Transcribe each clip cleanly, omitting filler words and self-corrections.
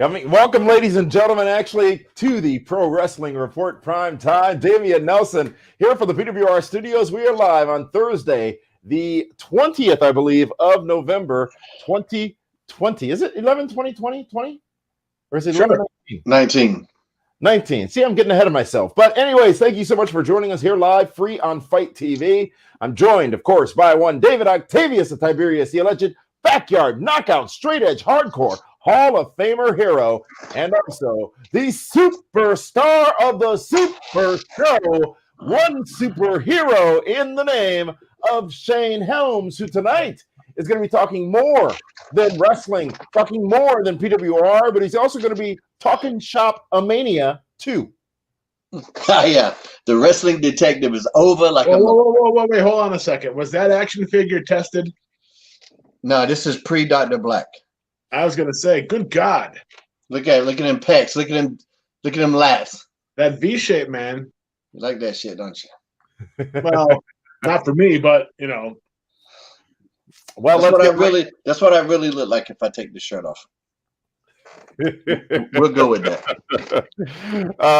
Welcome, ladies and gentlemen, actually, to the Pro Wrestling Report Prime Time. Damian Nelson here for the PWR Studios. We are live on Thursday, the 20th, I believe, of November, 2020. Is it 11/20/2020? Or is it 19? 19. See, I'm getting ahead of myself. But anyways, thank you so much for joining us here live, free on Fight TV. I'm joined, of course, by one David Octavius of Tiberius, the alleged backyard knockout, straight edge, hardcore Hall of Famer hero, and also the superstar of the Super Show, one superhero in the name of Shane Helms, who tonight is going to be talking more than wrestling, talking more than PWR, but he's also going to be talking shop a Mania too. Yeah, the wrestling detective is over. Like whoa, wait, hold on a second. Was that action figure tested? No, this is pre-Dr. Black. I was gonna say, good God. Look at him pecs. Look at him lats. That V shape, man. You like that shit, don't you? Well, not for me, but you know. Well, that's what I really look like if I take the shirt off. We'll go with that.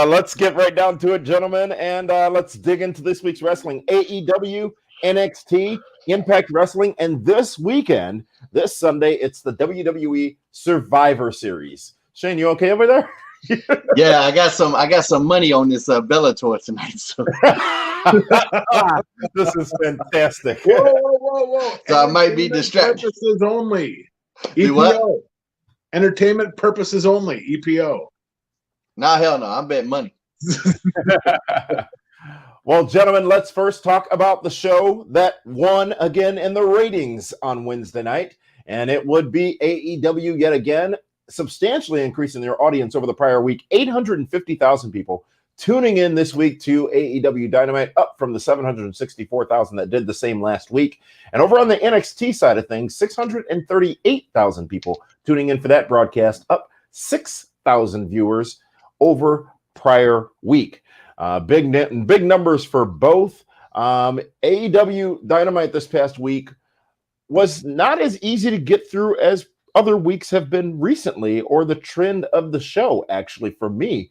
Let's get right down to it, gentlemen, and let's dig into this week's wrestling. AEW, NXT, Impact Wrestling, and this weekend, this Sunday, it's the WWE Survivor Series. Shane, you okay over there? Yeah, I got some money on this Bellator tonight. So. This is fantastic. Whoa. So I might be distracted. Purposes only. Do what? Entertainment purposes only. EPO. Nah, hell no. I'm betting money. Well, gentlemen, let's first talk about the show that won again in the ratings on Wednesday night, and it would be AEW yet again, substantially increasing their audience over the prior week. 850,000 people tuning in this week to AEW Dynamite, up from the 764,000 that did the same last week. And over on the NXT side of things, 638,000 people tuning in for that broadcast, up 6,000 viewers over prior week. Big numbers for both. AEW Dynamite this past week was not as easy to get through as other weeks have been recently, or the trend of the show, actually, for me.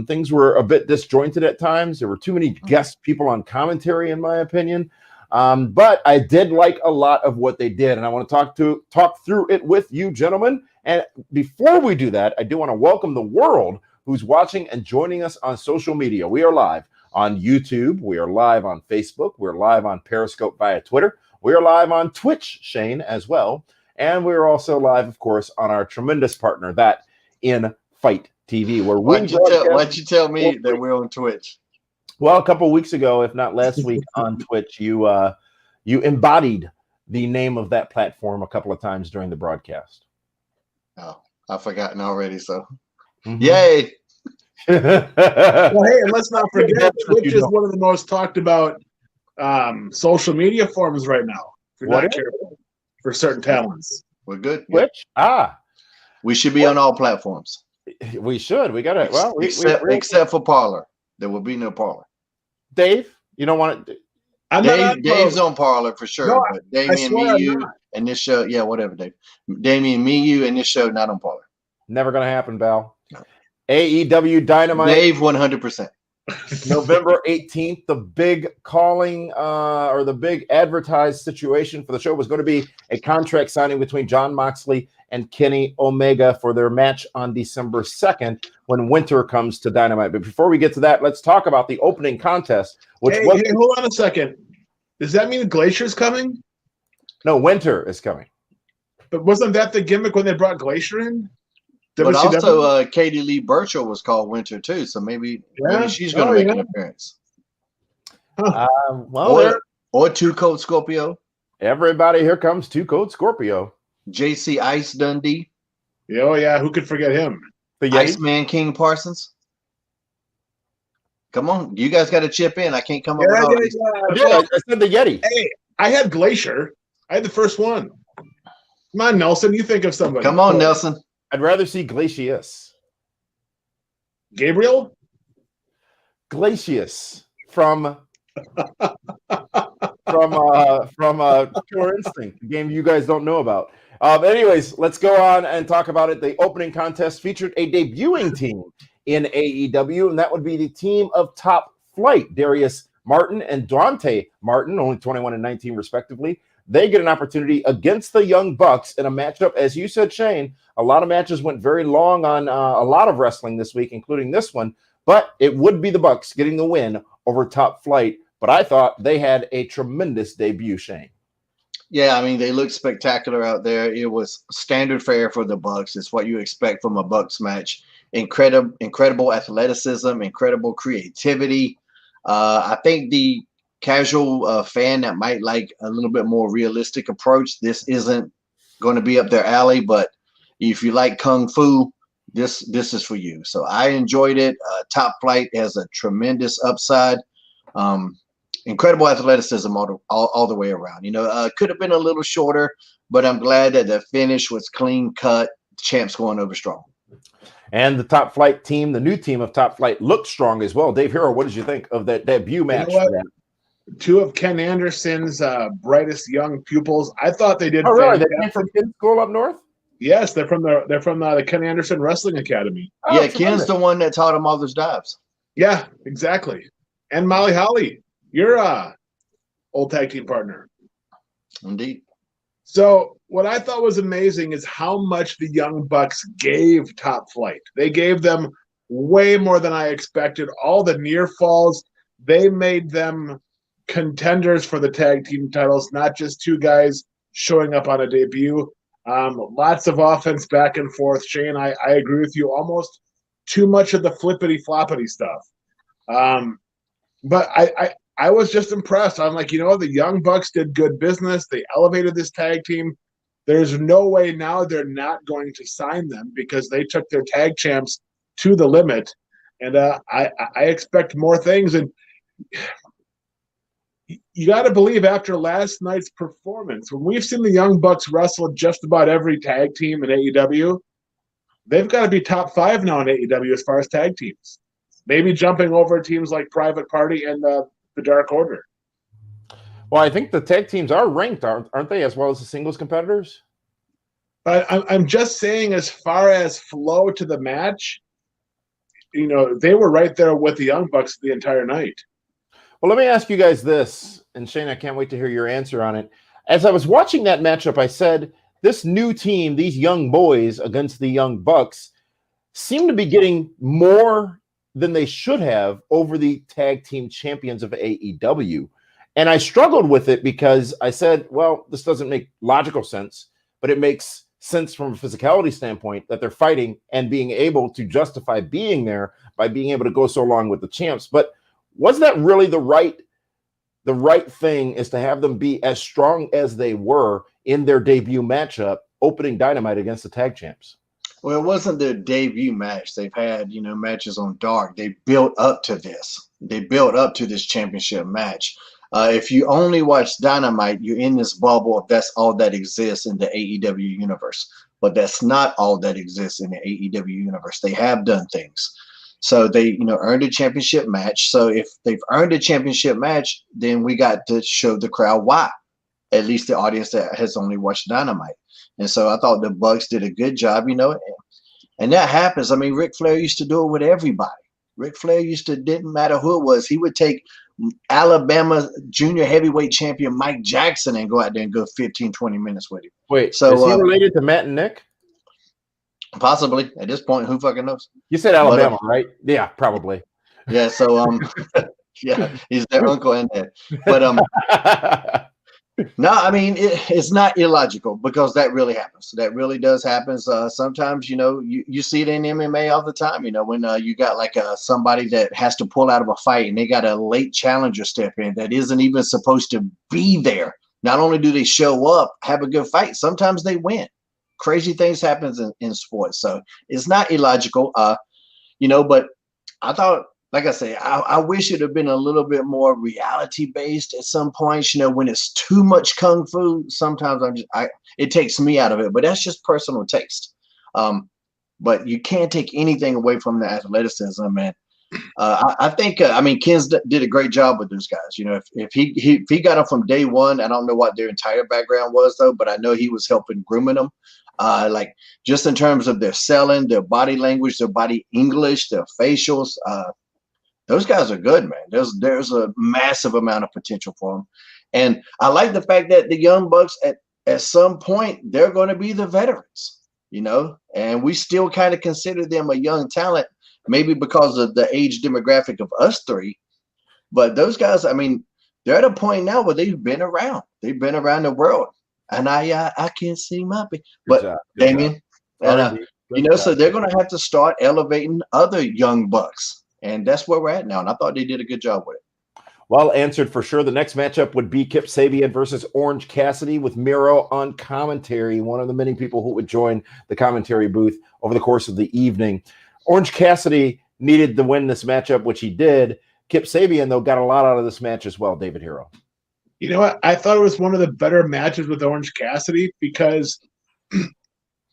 Things were a bit disjointed at times. There were too many guest people on commentary, in my opinion. But I did like a lot of what they did, and I want to talk through it with you, gentlemen. And before we do that, I do want to welcome the world who's watching and joining us on social media. We are live on YouTube. We are live on Facebook. We're live on Periscope via Twitter. We are live on Twitch, Shane, as well. And we're also live, of course, on our tremendous partner, that in Fight TV. Where why'd you tell me that we're on Twitch? Well, a couple of weeks ago, if not last week, on Twitch, you embodied the name of that platform a couple of times during the broadcast. Oh, I've forgotten already, so. Mm-hmm. Yay! Well, hey, and let's not forget, Twitch is one of the most talked about social media forums right now. If you're not careful, for certain talents. We're good. Twitch? We should be on all platforms. We should. We got it. Well, except for Parler. There will be no Parler. Dave, you don't want it? Dave's on Parler for sure. No, but Damien, me, you, and this show, yeah, whatever, Dave. Damien, me, you, and this show, not on Parler. Never going to happen, Val. No. AEW Dynamite. Dave, 100%. November 18th, the big calling or the big advertised situation for the show was going to be a contract signing between Jon Moxley and Kenny Omega for their match on December 2nd when Winter comes to Dynamite. But before we get to that, let's talk about the opening contest. Hey, hold on a second. Does that mean Glacier's coming? No, Winter is coming. But wasn't that the gimmick when they brought Glacier in? But also, Katie Lee Burchill was called Winter too, so maybe she's going to make an appearance. Or Two Coat Scorpio. Everybody, here comes Two Coat Scorpio. JC Ice Dundee. Oh yeah, who could forget him? The Iceman King Parsons. Come on, you guys got to chip in. I can't come up with all these. Yeah, I said the Yeti. Hey, I had Glacier. I had the first one. Come on, Nelson. You think of somebody. Come on, Nelson. I'd rather see Glacius. Gabriel? Glacius from Pure Instinct, a game you guys don't know about. Anyways, let's go on and talk about it. The opening contest featured a debuting team in AEW, and that would be the team of Top Flight, Darius Martin and Dante Martin, only 21 and 19 respectively. They get an opportunity against the Young Bucks in a matchup. As you said, Shane, a lot of matches went very long on a lot of wrestling this week, including this one, but it would be the Bucks getting the win over Top Flight. But I thought they had a tremendous debut, Shane. Yeah, I mean, they looked spectacular out there. It was standard fare for the Bucks. It's what you expect from a Bucks match. Incredible athleticism, incredible creativity. I think the casual fan that might like a little bit more realistic approach, this isn't going to be up their alley. But if you like Kung Fu, this is for you. So I enjoyed it. Top Flight has a tremendous upside. Incredible athleticism all the way around. Could have been a little shorter, but I'm glad that the finish was clean cut. Champs going over strong. And the Top Flight team, the new team of Top Flight, looked strong as well. Dave Hero, what did you think of that debut match? Two of Ken Anderson's brightest young pupils. I thought they did. Oh, really? They came from Ken's school up north? Yes, they're from the Ken Anderson Wrestling Academy. Oh, yeah, Ken's the one that taught him all those dives. Yeah, exactly. And Molly Holly, your old tag team partner. Indeed. So what I thought was amazing is how much the Young Bucks gave Top Flight. They gave them way more than I expected. All the near falls, they made them contenders for the tag team titles, not just two guys showing up on a debut. Lots of offense back and forth. Shane, I agree with you. Almost too much of the flippity-floppity stuff. But I was just impressed. I'm like, the Young Bucks did good business. They elevated this tag team. There's no way now they're not going to sign them because they took their tag champs to the limit. And I expect more things. And you got to believe after last night's performance, when we've seen the Young Bucks wrestle just about every tag team in AEW, they've got to be top 5 now in AEW as far as tag teams. Maybe jumping over teams like Private Party and the Dark Order. Well, I think the tag teams are ranked, aren't they, as well as the singles competitors? But I'm just saying, as far as flow to the match, they were right there with the Young Bucks the entire night. Well, let me ask you guys this, and Shane, I can't wait to hear your answer on it. As I was watching that matchup, I said, this new team, these young boys against the Young Bucks, seem to be getting more than they should have over the tag team champions of AEW. And I struggled with it because I said, well, this doesn't make logical sense, but it makes sense from a physicality standpoint that they're fighting and being able to justify being there by being able to go so long with the champs. But was that really the right thing, is to have them be as strong as they were in their debut matchup, opening Dynamite against the tag champs? Well, it wasn't their debut match. They've had, matches on Dark. They built up to this. They built up to this championship match. If you only watch Dynamite, you're in this bubble if that's all that exists in the AEW universe. But that's not all that exists in the AEW universe. They have done things. So they, earned a championship match. So if they've earned a championship match, then we got to show the crowd why, at least the audience that has only watched Dynamite. And so I thought the Bucks did a good job, and that happens. I mean, Ric Flair used to do it with everybody. Ric Flair didn't matter who it was. He would take Alabama junior heavyweight champion Mike Jackson and go out there and go 15, 20 minutes with him. Wait, so is he related to Matt and Nick? Possibly. At this point, who fucking knows? You said Alabama, right? Yeah, probably. Yeah, so yeah, he's their uncle and dad. But no, I mean, it's not illogical because that really happens. That really does happen. Sometimes, you see it in MMA all the time, when you got like somebody that has to pull out of a fight and they got a late challenger step in that isn't even supposed to be there. Not only do they show up, have a good fight, sometimes they win. Crazy things happen in sports. So it's not illogical, but I thought, like I say, I wish it had been a little bit more reality based at some points. When it's too much kung fu, sometimes it takes me out of it. But that's just personal taste. But you can't take anything away from the athleticism. And I think I mean Ken's did a great job with those guys. You know, if he got them from day one, I don't know what their entire background was though, but I know he was helping grooming them. Like just in terms of their selling, their body language, their body English, their facials. Those guys are good, man. There's a massive amount of potential for them, and I like the fact that the Young Bucks at some point they're going to be the veterans, you know, and we still kind of consider them a young talent, maybe because of the age demographic of us three. But those guys, I mean, they're at a point now where they've been around. They've been around the world, and I can't see my big, but Good Damien, job. and you know, so they're going to have to start elevating other young bucks. And that's where we're at now. And I thought they did a good job with it. Well answered for sure. The next matchup would be Kip Sabian versus Orange Cassidy with Miro on commentary, one of the many people who would join the commentary booth over the course of the evening. Orange Cassidy needed to win this matchup, which he did. Kip Sabian, though, got a lot out of this match as well, David Hero. You know what? I thought it was one of the better matches with Orange Cassidy because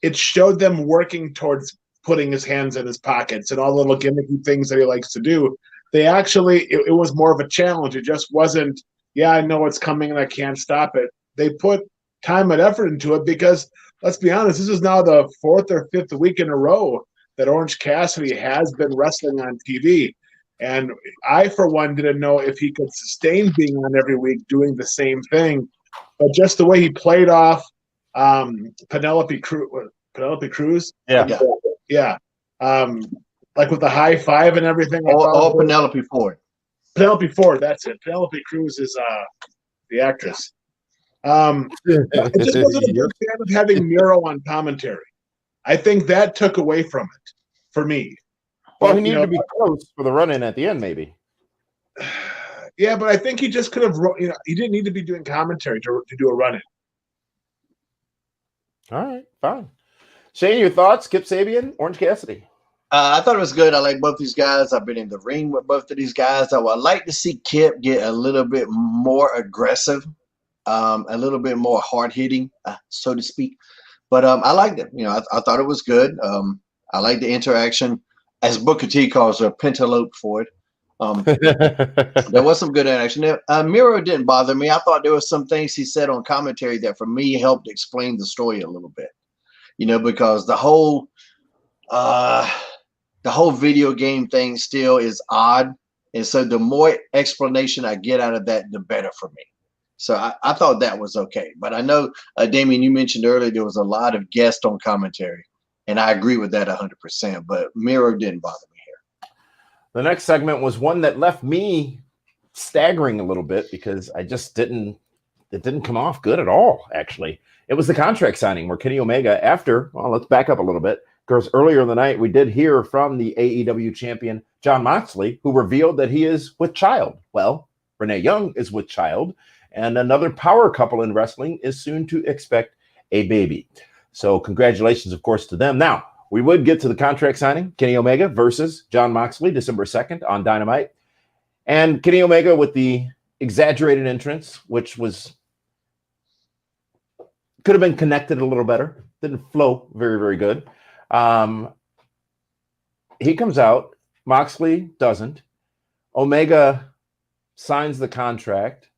it showed them working towards putting his hands in his pockets and all the little gimmicky things that he likes to do. They actually, it was more of a challenge. It just wasn't, yeah, I know it's coming and I can't stop it. They put time and effort into it because, let's be honest, this is now the fourth or fifth week in a row that Orange Cassidy has been wrestling on TV. And I, for one, didn't know if he could sustain being on every week doing the same thing. But just the way he played off Penelope Cruz. Yeah. Yeah. Like with the high five and everything. Or Penelope Ford. Penelope Ford, that's it. Penelope Cruz is the actress. I just wasn't a big fan of having Miro on commentary. I think that took away from it for me. Well, he needed to be close for the run-in at the end, maybe. Yeah, but I think he just could have, he didn't need to be doing commentary to do a run-in. All right, fine. Shane, your thoughts? Kip Sabian, Orange Cassidy. I thought it was good. I like both these guys. I've been in the ring with both of these guys. I would like to see Kip get a little bit more aggressive, a little bit more hard-hitting, so to speak. But I liked it. You know, I thought it was good. I like the interaction. As Booker T calls her, pentalope for it. There was some good interaction there. Miro didn't bother me. I thought there were some things he said on commentary that for me helped explain the story a little bit. You know, because the whole video game thing still is odd. And so the more explanation I get out of that, the better for me. So I thought that was okay. But I know, Damien, you mentioned earlier there was a lot of guests on commentary. And I agree with that 100%. But Miro didn't bother me here. The next segment was one that left me staggering a little bit because it didn't come off good at all, actually. It was the contract signing where Kenny Omega, let's back up a little bit, because earlier in the night we did hear from the AEW champion Jon Moxley, who revealed that he is with child. Well, Renee Young is with child, and another power couple in wrestling is soon to expect a baby. So congratulations, of course, to them. Now, we would get to the contract signing, Kenny Omega versus Jon Moxley, December 2nd on Dynamite. And Kenny Omega with the exaggerated entrance, which could have been connected a little better. Didn't flow very, very good. He comes out. Moxley doesn't. Omega signs the contract.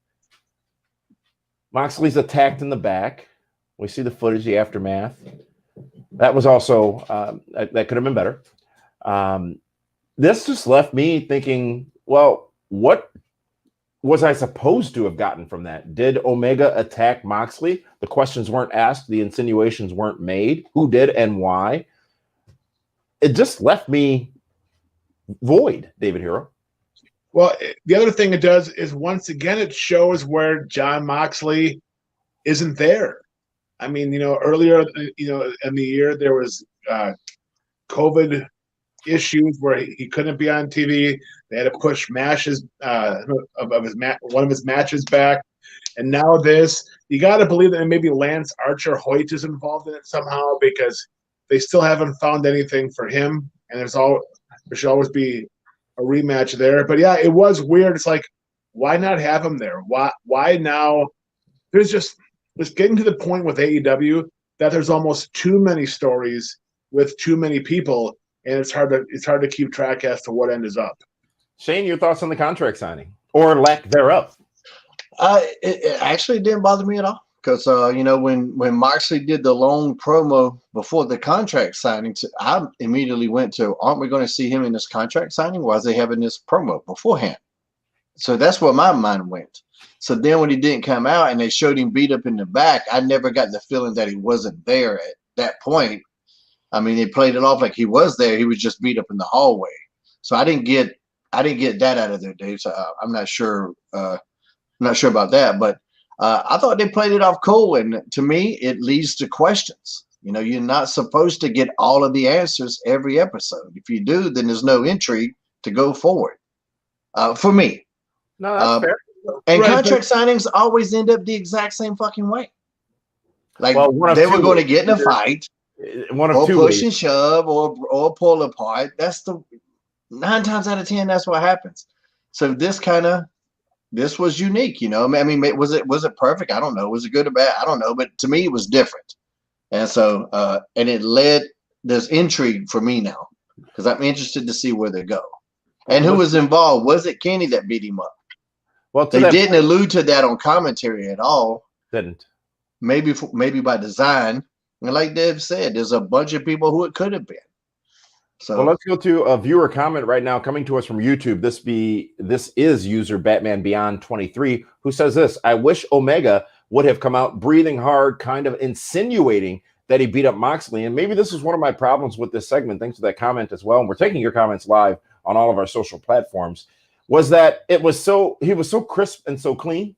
Moxley's attacked in the back. We see the footage, the aftermath. That was also, that could have been better. This just left me thinking, well, what was I supposed to have gotten from that? Did Omega attack Moxley? The questions weren't asked. The insinuations weren't made. Who did and why? It just left me void, David Hero. Well, the other thing it does is once again it shows where Jon Moxley isn't there. I mean, earlier, in the year there was COVID issues where he couldn't be on TV. They had to push matches one of his matches back, and now this. You got to believe that maybe Lance Archer Hoyt is involved in it somehow because they still haven't found anything for him, and there should always be a rematch there. But yeah, it was weird. It's like, why not have him there? Why now? There's just getting to the point with AEW that there's almost too many stories with too many people, and it's hard to keep track as to what end is up. Shane, your thoughts on the contract signing or lack thereof? It actually didn't bother me at all because when Moxley did the long promo before the contract signing, I immediately went to, aren't we going to see him in this contract signing? Why is they having this promo beforehand? So that's where my mind went. So then when he didn't come out and they showed him beat up in the back, I never got the feeling that he wasn't there at that point. I mean, they played it off like he was there. He was just beat up in the hallway. So I didn't get that out of there, Dave. So I'm not sure. Not sure about that, but I thought they played it off cool. And to me, it leads to questions. You're not supposed to get all of the answers every episode. If you do, then there's no intrigue to go forward. For me. No, that's fair. And contract signings always end up the exact same fucking way. Like they were going to get in a fight, or push and shove, or pull apart. That's 9 times out of 10. That's what happens. So this was unique, I mean, was it perfect? I don't know. Was it good or bad? I don't know. But to me, it was different. And so, and it led, there's intrigue for me now because I'm interested to see where they go. And who was involved? Was it Kenny that beat him up? Well, they didn't allude to that on commentary at all. Didn't. Maybe by design. And like Dave said, there's a bunch of people who it could have been. So well, let's go to a viewer comment right now coming to us from YouTube. This is user Batman Beyond 23 who says this: I wish Omega would have come out breathing hard, kind of insinuating that he beat up Moxley. And maybe this is one of my problems with this segment. Thanks for that comment as well. And we're taking your comments live on all of our social platforms. Was that he was so crisp and so clean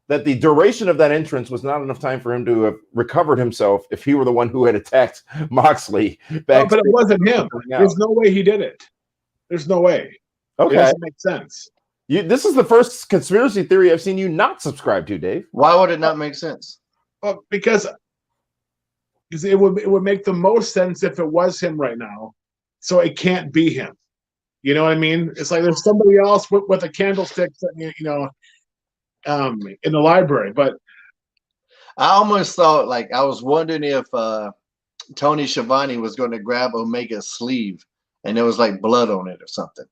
that the duration of that entrance was not enough time for him to have recovered himself if he were the one who had attacked Moxley back. But it wasn't him. There's no way he did it. There's no way. Okay. It doesn't make sense. This is the first conspiracy theory I've seen you not subscribe to, Dave. Why would it not make sense? Well, because it would make the most sense if it was him right now. So it can't be him. You know what I mean? It's like there's somebody else with a candlestick, in the library. But I almost thought, I was wondering if Tony Schiavone was going to grab Omega's sleeve and there was blood on it or something.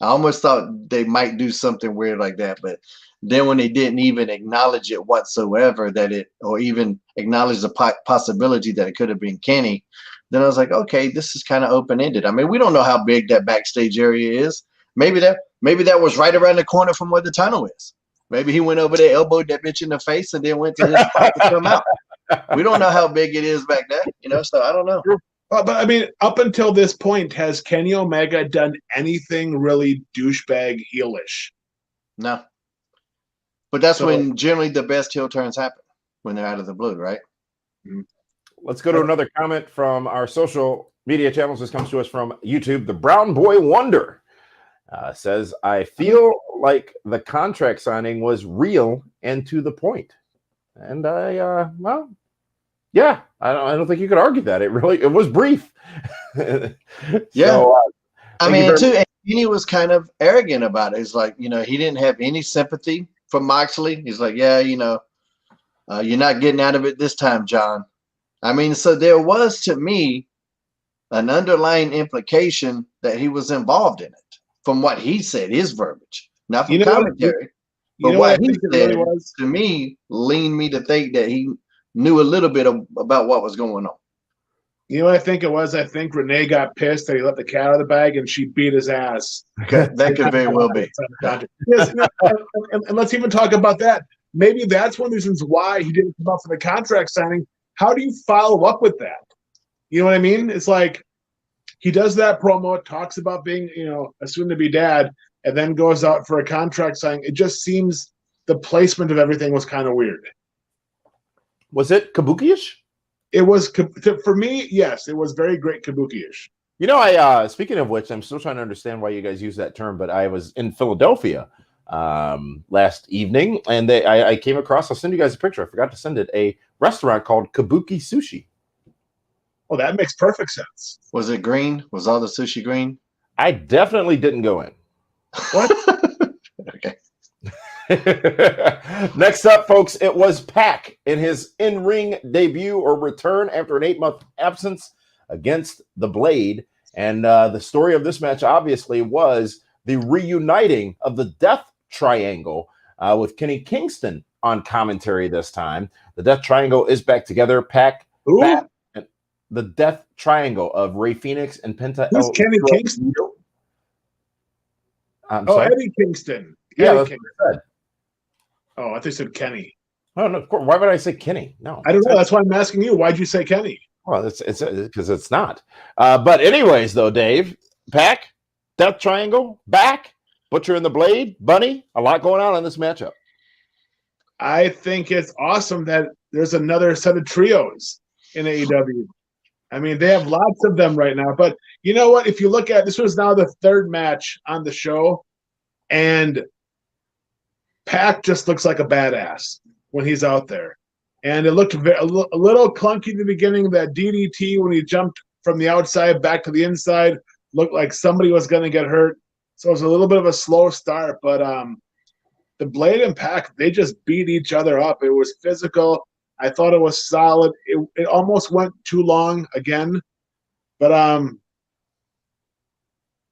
I almost thought they might do something weird like that. But then when they didn't even acknowledge it whatsoever, or even acknowledge the possibility that it could have been Kenny, then I was like, okay, this is kind of open-ended. I mean, we don't know how big that backstage area is. Maybe that was right around the corner from where the tunnel is. Maybe he went over there, elbowed that bitch in the face, and then went to his spot to come out. We don't know how big it is back there, so I don't know. But I mean, up until this point, has Kenny Omega done anything really douchebag heelish? No. But that's when generally the best heel turns happen, when they're out of the blue, right? Mm-hmm. Let's go to another comment from our social media channels. This comes to us from YouTube. The Brown Boy Wonder says, I feel like the contract signing was real and to the point. And I don't think you could argue that. It was brief. Yeah. So, I mean, too, and he was kind of arrogant about it. It's like, he didn't have any sympathy for Moxley. He's like, yeah, you're not getting out of it this time, John. I mean, so there was, to me, an underlying implication that he was involved in it from what he said, his verbiage, not from commentary. But what he said, to me, leaned me to think that he knew a little bit about what was going on. You know what I think it was? I think Renee got pissed that he let the cat out of the bag and she beat his ass. That could very well be. Yes, and let's even talk about that. Maybe that's one of the reasons why he didn't come up for the contract signing. How do you follow up with that? You know what I mean? It's like he does that promo, talks about being, a soon-to-be dad, and then goes out for a contract signing. It just seems the placement of everything was kind of weird. Was it kabuki-ish? It was, for me, yes, it was very great kabuki-ish. I speaking of which, I'm still trying to understand why you guys use that term, but I was in Philadelphia last evening, and I came across, I'll send you guys a picture, I forgot to send it, a restaurant called Kabuki Sushi. Well, that makes perfect sense. Was it green? Was all the sushi green? I definitely didn't go in. What? Okay. Next up, folks, it was Pac in his in-ring debut or return after an 8-month absence against the Blade. And the story of this match, obviously, was the reuniting of the Death Triangle with Kenny Kingston on commentary this time. The Death Triangle is back together. Pac, and the Death Triangle of Rey Fenix and Penta. Who's Kenny Kingston? Eddie Kingston. Yeah, that's what I said. Oh, I thought you said Kenny. Oh, no, of course. Why would I say Kenny? No, I don't know. That's why I'm asking you. Why'd you say Kenny? Well, it's because it's not. But anyways, though, Dave, Pac, Death Triangle, back, Butcher and the Blade, Bunny, a lot going on in this matchup. I think it's awesome that there's another set of trios in AEW. I mean, they have lots of them right now. But you know what? If you look at this, was now the third match on the show, and Pac just looks like a badass when he's out there. And it looked a little clunky in the beginning. That DDT when he jumped from the outside back to the inside looked like somebody was going to get hurt. So it was a little bit of a slow start. But the Blade and Pac, they just beat each other up. It was physical. I thought it was solid. It almost went too long again. But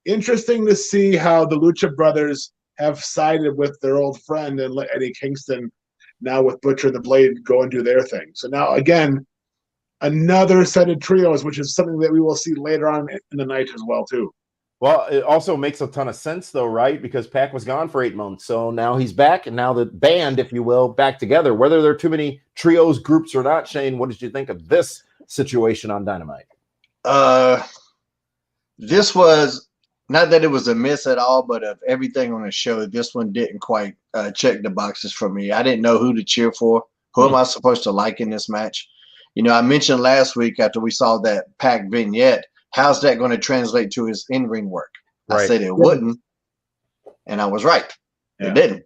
interesting to see how the Lucha Brothers have sided with their old friend and let Eddie Kingston now with Butcher and the Blade go and do their thing. So now, again, another set of trios, which is something that we will see later on in the night as well, too. Well, it also makes a ton of sense, though, right? Because Pac was gone for 8 months. So now he's back, and now the band, if you will, back together. Whether there are too many trios, groups, or not, Shane, what did you think of this situation on Dynamite? This was not that it was a miss at all, but of everything on the show, this one didn't quite check the boxes for me. I didn't know who to cheer for. Who am I supposed to like in this match? You know, I mentioned last week after we saw that Pac vignette, how's that going to translate to his in-ring work? Right. I said it wouldn't, and I was right. Yeah. It didn't.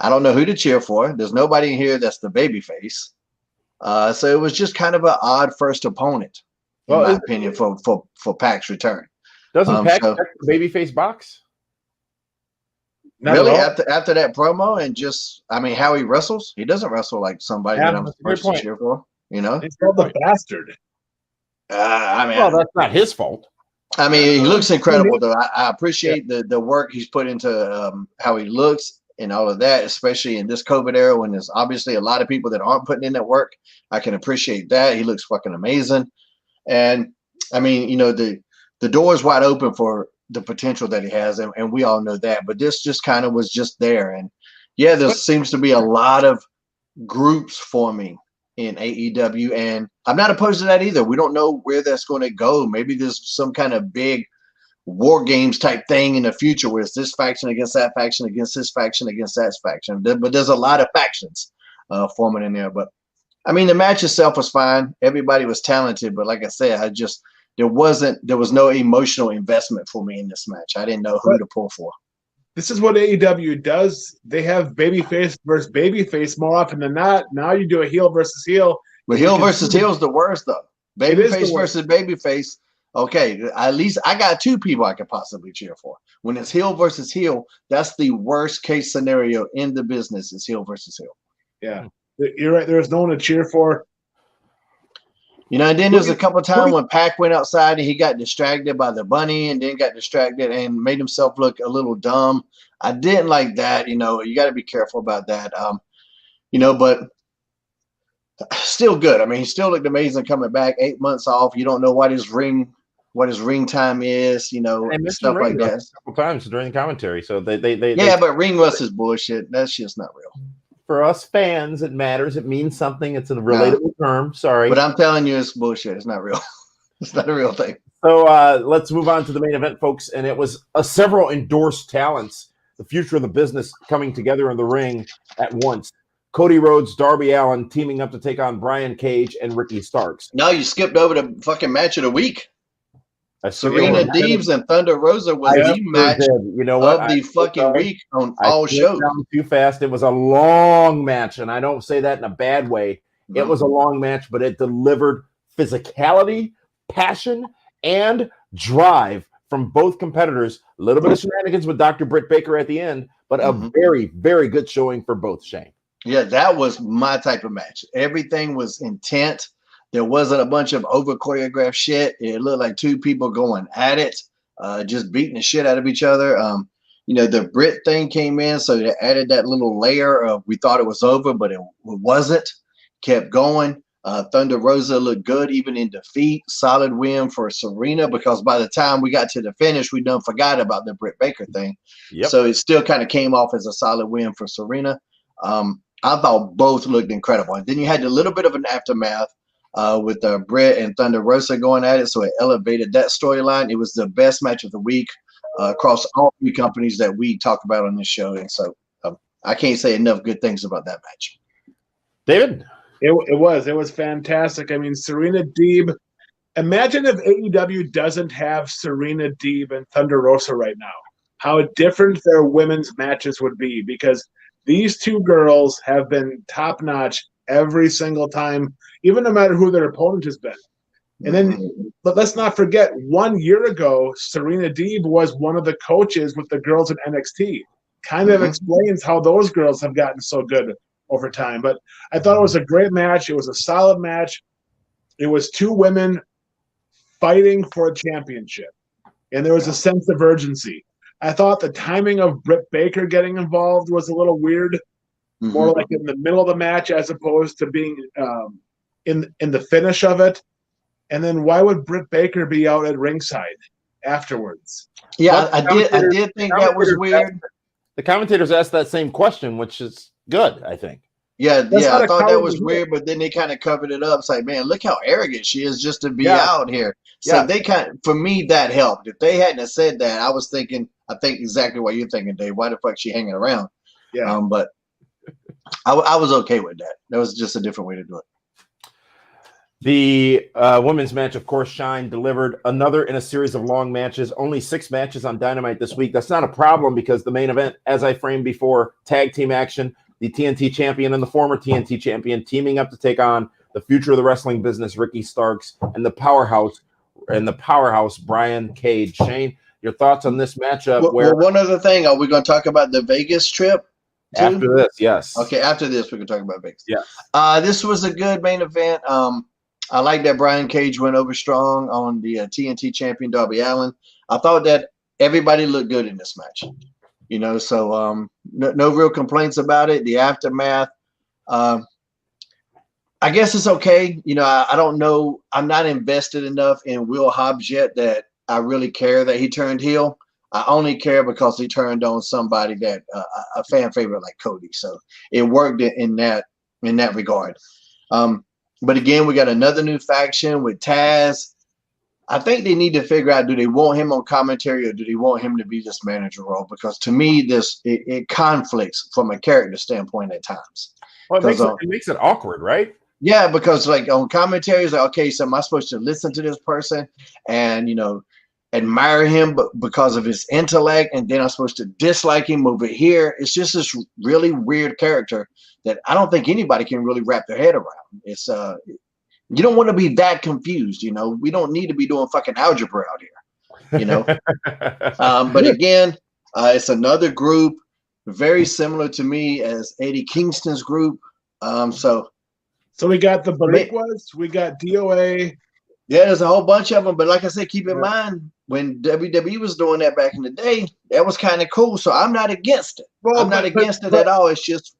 I don't know who to cheer for. There's nobody in here that's the babyface. So it was just kind of an odd first opponent, in my opinion, for Pac's return. Doesn't Pac check the babyface box? Not really? After that promo and just, I mean, how he wrestles, he doesn't wrestle like somebody that I'm supposed to cheer for. You know, he's called the bastard. I mean, well, that's not his fault. I mean, he looks incredible, though. I appreciate the work he's put into how he looks and all of that, especially in this COVID era when there's obviously a lot of people that aren't putting in that work. I can appreciate that. He looks fucking amazing. And I mean, you know, the door is wide open for the potential that he has, and we all know that. But this just kind of was just there. And yeah, there seems to be a lot of groups forming in AEW, and I'm not opposed to that either. We don't know where that's going to go. Maybe there's some kind of big war games type thing in the future where it's this faction against that faction against this faction against that faction. But there's a lot of factions forming in there. But I mean, the match itself was fine. Everybody was talented, but like I said, there was no emotional investment for me in this match. I didn't know who to pull for. This is what AEW does. They have babyface versus babyface more often than not. Now you do a heel versus heel. But heel versus heel is the worst, though. Babyface versus babyface. Okay, at least I got two people I could possibly cheer for. When it's heel versus heel, that's the worst case scenario in the business is heel versus heel. Yeah, you're right. There's no one to cheer for. You know, and then there's a couple of times when Pac went outside and he got distracted by the bunny and then got distracted and made himself look a little dumb. I didn't like that. You know, you got to be careful about that. You know, but still good. I mean, he still looked amazing coming back. 8 months off. You don't know what his ring time is. You know, stuff like that. A couple times during the commentary. So they but ring rust is bullshit. That's just not real. For us fans, it matters. It means something. It's a relatable term. Sorry. But I'm telling you, it's bullshit. It's not real. It's not a real thing. So let's move on to the main event, folks. And it was several endorsed talents, the future of the business coming together in the ring at once. Cody Rhodes, Darby Allin teaming up to take on Brian Cage and Ricky Starks. No, you skipped over the fucking match of the week. Serena Deebs and Thunder Rosa was the match of the fucking week on all shows. Too fast. It was a long match, and I don't say that in a bad way. Mm-hmm. It was a long match, but it delivered physicality, passion, and drive from both competitors. A little bit of shenanigans with Dr. Britt Baker at the end, but a very, very good showing for both, Shane. Yeah, that was my type of match. Everything was intent. There wasn't a bunch of over choreographed shit. It looked like two people going at it, just beating the shit out of each other. the Brit thing came in, so they added that little layer of we thought it was over, but it wasn't. Kept going. Thunder Rosa looked good even in defeat. Solid win for Serena, because by the time we got to the finish, we done forgot about the Britt Baker thing. Yep. So it still kind of came off as a solid win for Serena. I thought both looked incredible. And then you had a little bit of an aftermath with Britt and Thunder Rosa going at it, so it elevated that storyline. It was the best match of the week across all three companies that we talk about on this show. And so I can't say enough good things about that match. David? It was fantastic. I mean, Serena Deeb. Imagine if AEW doesn't have Serena Deeb and Thunder Rosa right now. How different their women's matches would be, because these two girls have been top notch every single time, even no matter who their opponent has been. And then, but let's not forget, 1 year ago, Serena Deeb was one of the coaches with the girls in NXT. Kind of explains how those girls have gotten so good over time. But I thought it was a great match. It was a solid match. It was two women fighting for a championship, and there was a sense of urgency. I thought the timing of Britt Baker getting involved was a little weird, more like in the middle of the match as opposed to being in the finish of it. And then why would Britt Baker be out at ringside afterwards? Yeah, I did think that was weird. The commentators asked that same question, which is good, I think. Yeah, I thought that was weird, but then they kind of covered it up. It's like, man, look how arrogant she is just to be out here. So they for me, that helped. If they hadn't have said that, I was thinking, I think exactly what you're thinking, Dave. Why the fuck is she hanging around? Yeah. But I was okay with that. That was just a different way to do it. The women's match, of course, Shine delivered another in a series of long matches. Only 6 matches on Dynamite this week. That's not a problem, because the main event, as I framed before, tag team action. The TNT champion and the former TNT champion teaming up to take on the future of the wrestling business, Ricky Starks, and the powerhouse Brian Cage. Shane, your thoughts on this matchup? Well, one other thing, are we going to talk about the Vegas trip too? After this? Yes. Okay, after this, we can talk about Vegas. Yeah. This was a good main event. I like that Brian Cage went over strong on the TNT champion Darby Allin. I thought that everybody looked good in this match. So no real complaints about it. The aftermath, I guess it's okay. I don't know. I'm not invested enough in Will Hobbs yet that I really care that he turned heel. I only care because he turned on somebody that a fan favorite like Cody. So it worked in that regard. But again, we got another new faction with Taz. I think they need to figure out, do they want him on commentary or do they want him to be this manager role? Because to me, it conflicts from a character standpoint at times. Well, it makes it awkward, right? Yeah, because like on commentary, it's like, okay, so am I supposed to listen to this person and, admire him but because of his intellect, and then I'm supposed to dislike him over here? It's just this really weird character that I don't think anybody can really wrap their head around. It's you don't want to be that confused, We don't need to be doing fucking algebra out here, But again, it's another group very similar to me as Eddie Kingston's group. So we got the Bariquas, we got DOA. Yeah, there's a whole bunch of them. But like I said, keep in mind, when WWE was doing that back in the day, that was kind of cool. So I'm not against it. Well, I'm not against it at all. It's just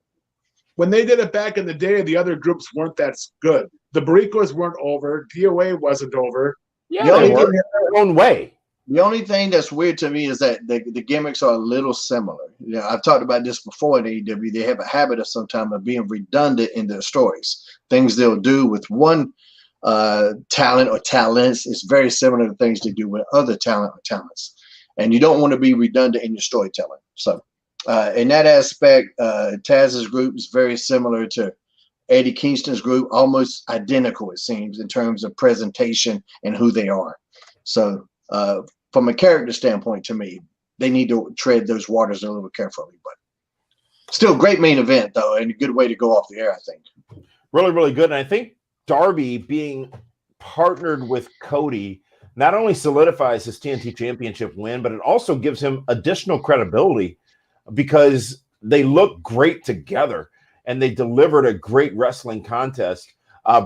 when they did it back in the day, the other groups weren't that good. The Bariquas weren't over. DOA wasn't over. Yeah, they were their own way. The only thing that's weird to me is that the gimmicks are a little similar. I've talked about this before in AEW. They have a habit of sometimes of being redundant in their stories. Things they'll do with one talent or talents is very similar to things they do with other talent or talents. And you don't want to be redundant in your storytelling. So in that aspect, Taz's group is very similar to Eddie Kingston's group, almost identical, it seems, in terms of presentation and who they are. So from a character standpoint, to me, they need to tread those waters a little carefully. But still, great main event, though, and a good way to go off the air, I think. Really, really good. And I think Darby being partnered with Cody not only solidifies his TNT championship win, but it also gives him additional credibility because they look great together and they delivered a great wrestling contest.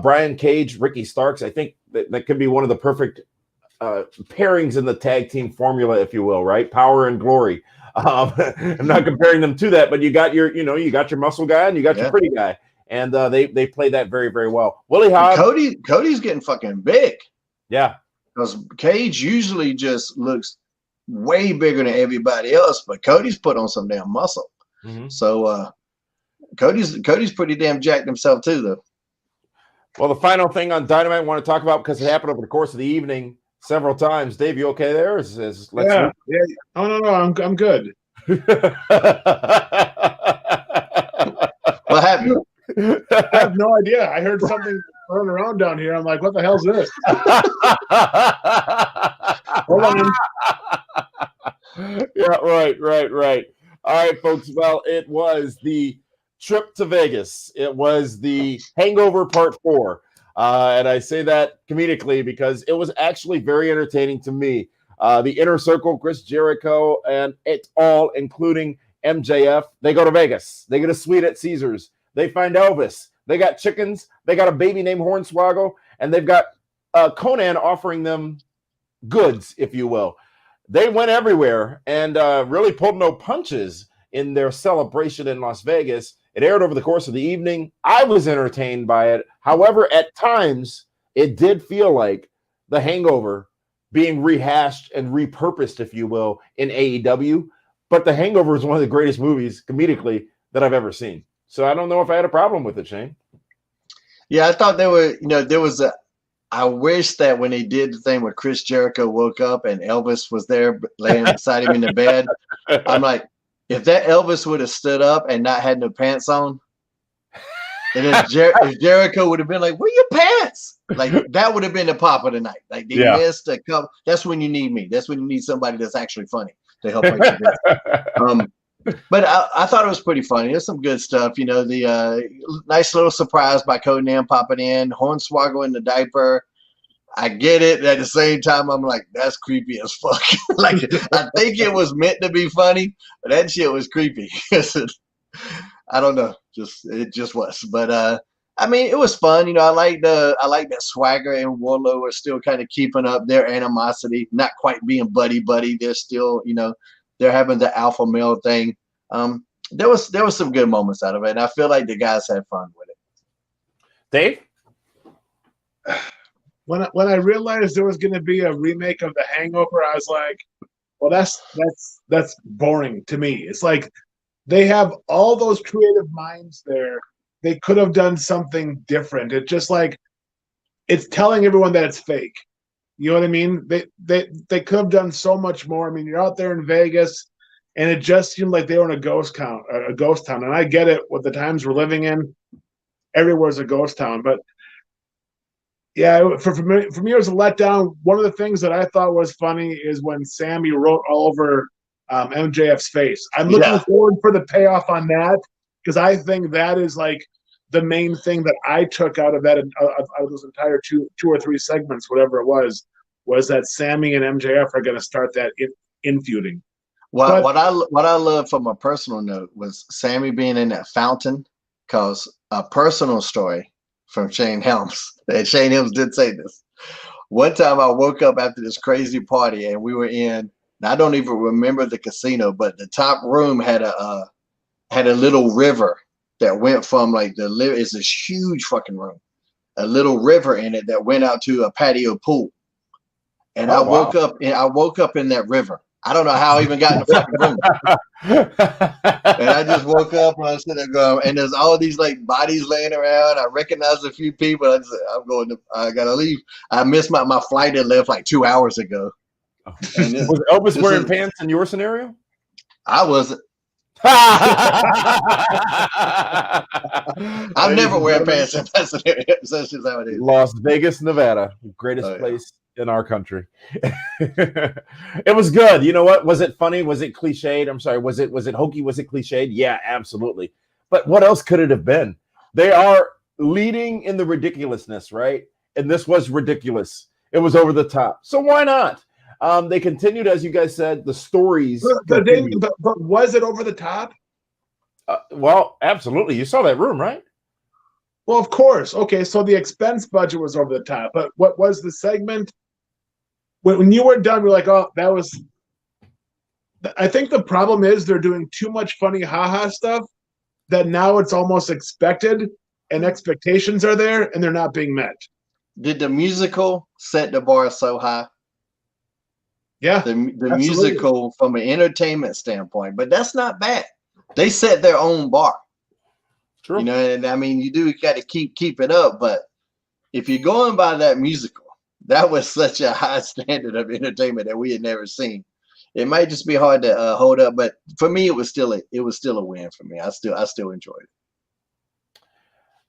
Brian Cage, Ricky Starks, I think that could be one of the perfect pairings in the tag team formula, if you will, right? Power and glory. I'm not comparing them to that, but you got your muscle guy and you got your pretty guy, and they play that very, very well. Willie Hobbs, Cody's getting fucking big. Yeah, because Cage usually just looks way bigger than everybody else, but Cody's put on some damn muscle. Mm-hmm. So Cody's pretty damn jacked himself too, though. Well, the final thing on Dynamite I want to talk about, because it happened over the course of the evening several times. Dave, you okay there? Yeah. Oh no, I'm good. What happened? I have no idea. I heard something running around down here. I'm like, what the hell's this? Hold on. Yeah, right. All right, folks. Well, it was the trip to Vegas. It was the Hangover Part 4. And I say that comedically because it was actually very entertaining to me. The Inner Circle, Chris Jericho, and it's all, including MJF. They go to Vegas. They get a suite at Caesars. They find Elvis. They got chickens. They got a baby named Hornswoggle. And they've got Conan offering them goods, if you will. They went everywhere and really pulled no punches in their celebration in Las Vegas. It aired over the course of the evening. I was entertained by it. However, at times, it did feel like the Hangover being rehashed and repurposed, if you will, in AEW. But the Hangover is one of the greatest movies, comedically, that I've ever seen. So I don't know if I had a problem with it, Shane. Yeah, I thought I wish that when they did the thing where Chris Jericho woke up and Elvis was there laying beside him in the bed, I'm like, if that Elvis would have stood up and not had no pants on, and then if Jericho would have been like, "Where your pants?" Like that would have been the pop of the night. Like they missed a couple. That's when you need me. That's when you need somebody that's actually funny to help make you But I thought it was pretty funny. There's some good stuff. The nice little surprise by Conan popping in, Hornswoggle in the diaper. I get it. At the same time, I'm like, that's creepy as fuck. Like, I think it was meant to be funny, but that shit was creepy. I don't know. It just was. But I mean, it was fun. I like that Swagger and Warlow are still kind of keeping up their animosity, not quite being buddy. They're still, they're having the alpha male thing. There was some good moments out of it, and I feel like the guys had fun with it. Dave? When I realized there was going to be a remake of The Hangover, I was like, well, that's boring to me. It's like they have all those creative minds there. They could have done something different. It's just like it's telling everyone that it's fake. You know what I mean? They could have done so much more. I mean, you're out there in Vegas, and it just seemed like they were in a ghost town. And I get it with the times we're living in. Everywhere's a ghost town, but yeah, for me, it was a letdown. One of the things that I thought was funny is when Sammy wrote all over MJF's face. I'm looking forward for the payoff on that because I think that is like the main thing that I took out of that out of those entire two or three segments, whatever it was that Sammy and MJF are going to start that infeuding. Well, what I love from a personal note was Sammy being in that fountain, because a personal story from Shane Helms. And Shane Helms did say this. One time I woke up after this crazy party and we were in, I don't even remember the casino, but the top room had a little river that went from it's this huge fucking room, a little river in it that went out to a patio pool. And I woke up in that river. I don't know how I even got in the fucking room. And I just woke up and I was sitting there going, and there's all these bodies laying around. I recognized a few people. I gotta leave. I missed my flight that left 2 hours ago. Was Elvis wearing pants in your scenario? I wasn't. I'm never wearing pants in that scenario. That's just how it is. Las Vegas, Nevada, greatest place in our country. It was good. You know what? Was it funny? Was it cliched? I'm sorry. Was it hokey? Was it cliched? Yeah, absolutely. But what else could it have been? They are leading in the ridiculousness, right? And this was ridiculous. It was over the top. So why not? They continued, as you guys said, the stories. But was it over the top? Well, absolutely. You saw that room, right? Well, of course. Okay, so the expense budget was over the top. But what was the segment? When you were done, you're like, oh, that was I think the problem is they're doing too much funny haha stuff that now it's almost expected and expectations are there and they're not being met. Did the musical set the bar so high? Yeah, the musical from an entertainment standpoint, but that's not bad. They set their own bar. True. You know, and I mean, you do got to keep it up, but if you're going by that musical, that was such a high standard of entertainment that we had never seen. It might just be hard to hold up, but for me, it was still a win for me. I still enjoyed it.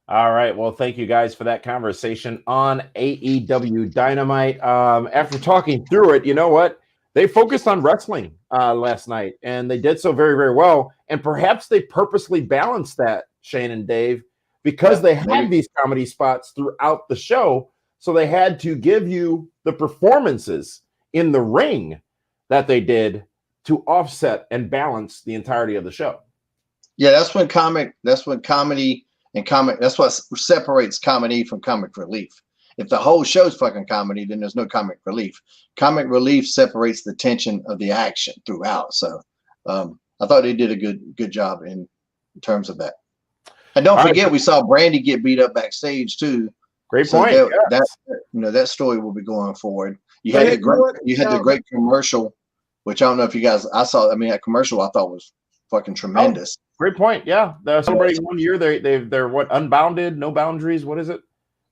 All right. Well, thank you guys for that conversation on AEW Dynamite. After talking through it, you know what? They focused on wrestling last night, and they did so very, very well. And perhaps they purposely balanced that, Shane and Dave, because they had these comedy spots throughout the show. So they had to give you the performances in the ring that they did to offset and balance the entirety of the show. Yeah, that's what separates comedy from comic relief. If the whole show's fucking comedy, then there's no comic relief. Comic relief separates the tension of the action throughout. So I thought they did a good job in terms of that. And don't forget, we saw Brandy get beat up backstage too. Great point. That story will be going forward. You had the great commercial, which I don't know if you guys. That commercial I thought was fucking tremendous. Oh, great point. Yeah, they're celebrating 1 year. They're what, unbounded, no boundaries. What is it?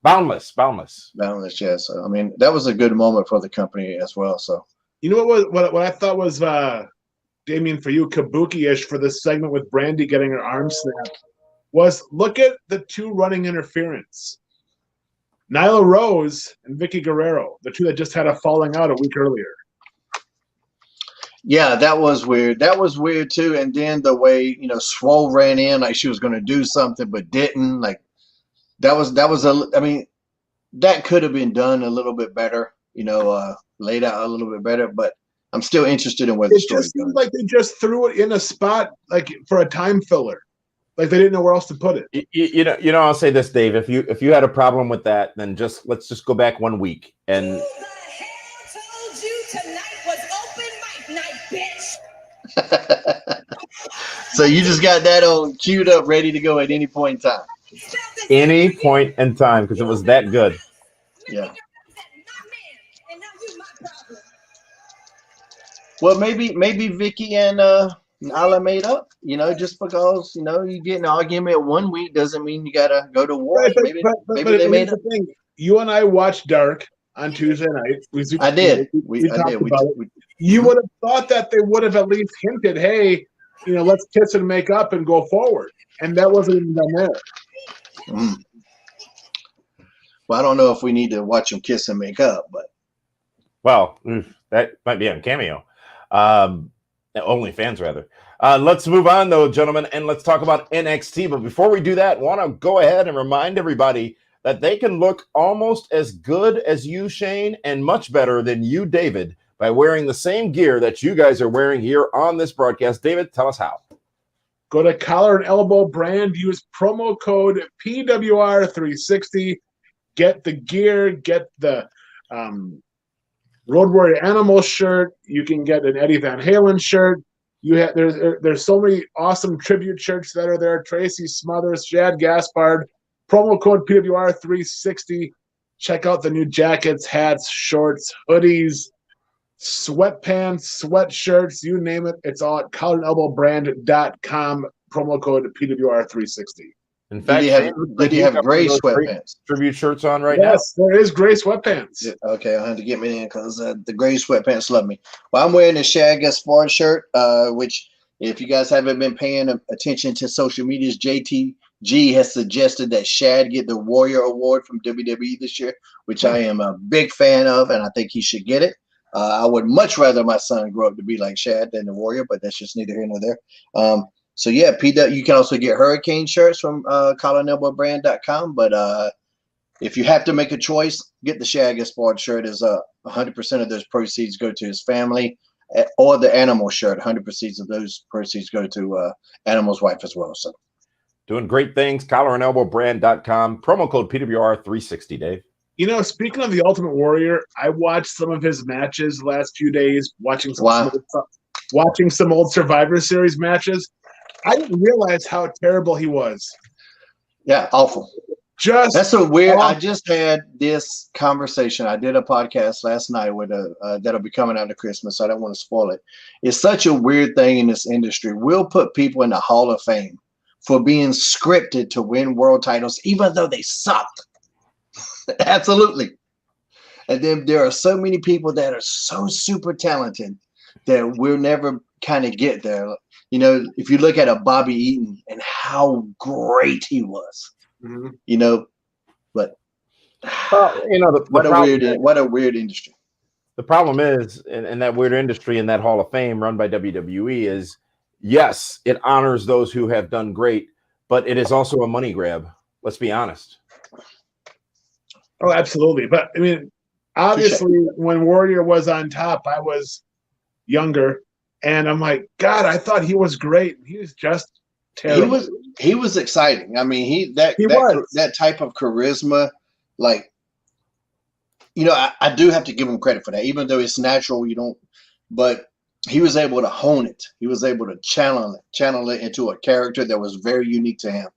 Boundless. Yeah. So I mean, that was a good moment for the company as well. So you know what I thought was Damien, for you, kabuki-ish for this segment with Brandy getting her arm snapped was, look at the two running interference. Nyla Rose and Vicky Guerrero, the two that just had a falling out a week earlier. Yeah, that was weird. That was weird too. And then the way, Swole ran in like she was going to do something but didn't. Like that could have been done a little bit better, laid out a little bit better. But I'm still interested in where the story goes. It just seems like they just threw it in a spot like for a time filler. Like they didn't know where else to put it. I'll say this, Dave. If you had a problem with that, then let's just go back 1 week and. Who the hell told you tonight was open mic night, bitch? So you just got that on queued up, ready to go at any point in time. Any point in time, because it was that good. Yeah. Well, maybe Vicky and Nyla made up. Just because you get an argument 1 week doesn't mean you gotta go to war. Right, maybe they made up. Thing. You and I watched Dark on Tuesday night. I did. We talked about it. You would have thought that they would have at least hinted, "Hey, let's kiss and make up and go forward," and that wasn't even done there. Well, I don't know if we need to watch them kiss and make up, but that might be on Cameo. Only fans, rather. Let's move on, though, gentlemen, and let's talk about NXT. But before we do that, want to go ahead and remind everybody that they can look almost as good as you, Shane, and much better than you, David, by wearing the same gear that you guys are wearing here on this broadcast. David, tell us how. Go to Collar and Elbow Brand. Use promo code PWR360. Get the gear. Get the Road Warrior Animal shirt. You can get an Eddie Van Halen shirt. There's so many awesome tribute shirts that are there. Tracy Smothers, Shad Gaspard. Promo code PWR360. Check out the new jackets, hats, shorts, hoodies, sweatpants, sweatshirts, you name it. It's all at collarandelbowbrand.com. Promo code PWR360. In fact, did he have gray sweatpants? Tribute shirts on right now? Yes, there is gray sweatpants. Yeah, okay, I'll have to get me in because the gray sweatpants love me. Well, I'm wearing the Shad Gaspard shirt, which if you guys haven't been paying attention to social medias, JTG has suggested that Shad get the Warrior Award from WWE this year, which I am a big fan of, and I think he should get it. I would much rather my son grow up to be like Shad than the Warrior, but that's just neither here nor there. So yeah, you can also get Hurricane shirts from collarandelbowbrand.com. But if you have to make a choice, get the Shad Gaspard shirt. Is 100% of those proceeds go to his family, or the Animal shirt. 100% of those proceeds go to Animal's wife as well. So doing great things. collarandelbowbrand.com. Promo code PWR360. Dave. Speaking of the Ultimate Warrior, I watched some of his matches the last few days. Watching some of the stuff. watching some old Survivor Series matches. I didn't realize how terrible he was. Yeah, awful. That's a weird. awful. I just had this conversation. I did a podcast last night with that'll be coming out to Christmas, so I don't want to spoil it. It's such a weird thing in this industry. We'll put people in the Hall of Fame for being scripted to win world titles, even though they sucked. Absolutely. And then there are so many people that are so super talented that we'll never kind of get there. You know, if you look at a Bobby Eaton and how great he was, you know, but you know, what a weird industry. The problem is, in that weird industry, in that Hall of Fame run by WWE, is yes, it honors those who have done great, but it is also a money grab. Let's be honest. Oh, absolutely. But I mean, obviously, when Warrior was on top, I was younger, and I'm like, God, I thought he was great. He was just terrible. He was exciting. I mean, that type of charisma, like, you know, I do have to give him credit for that, even though it's natural. You don't, but he was able to hone it. He was able to channel it into a character that was very unique to him,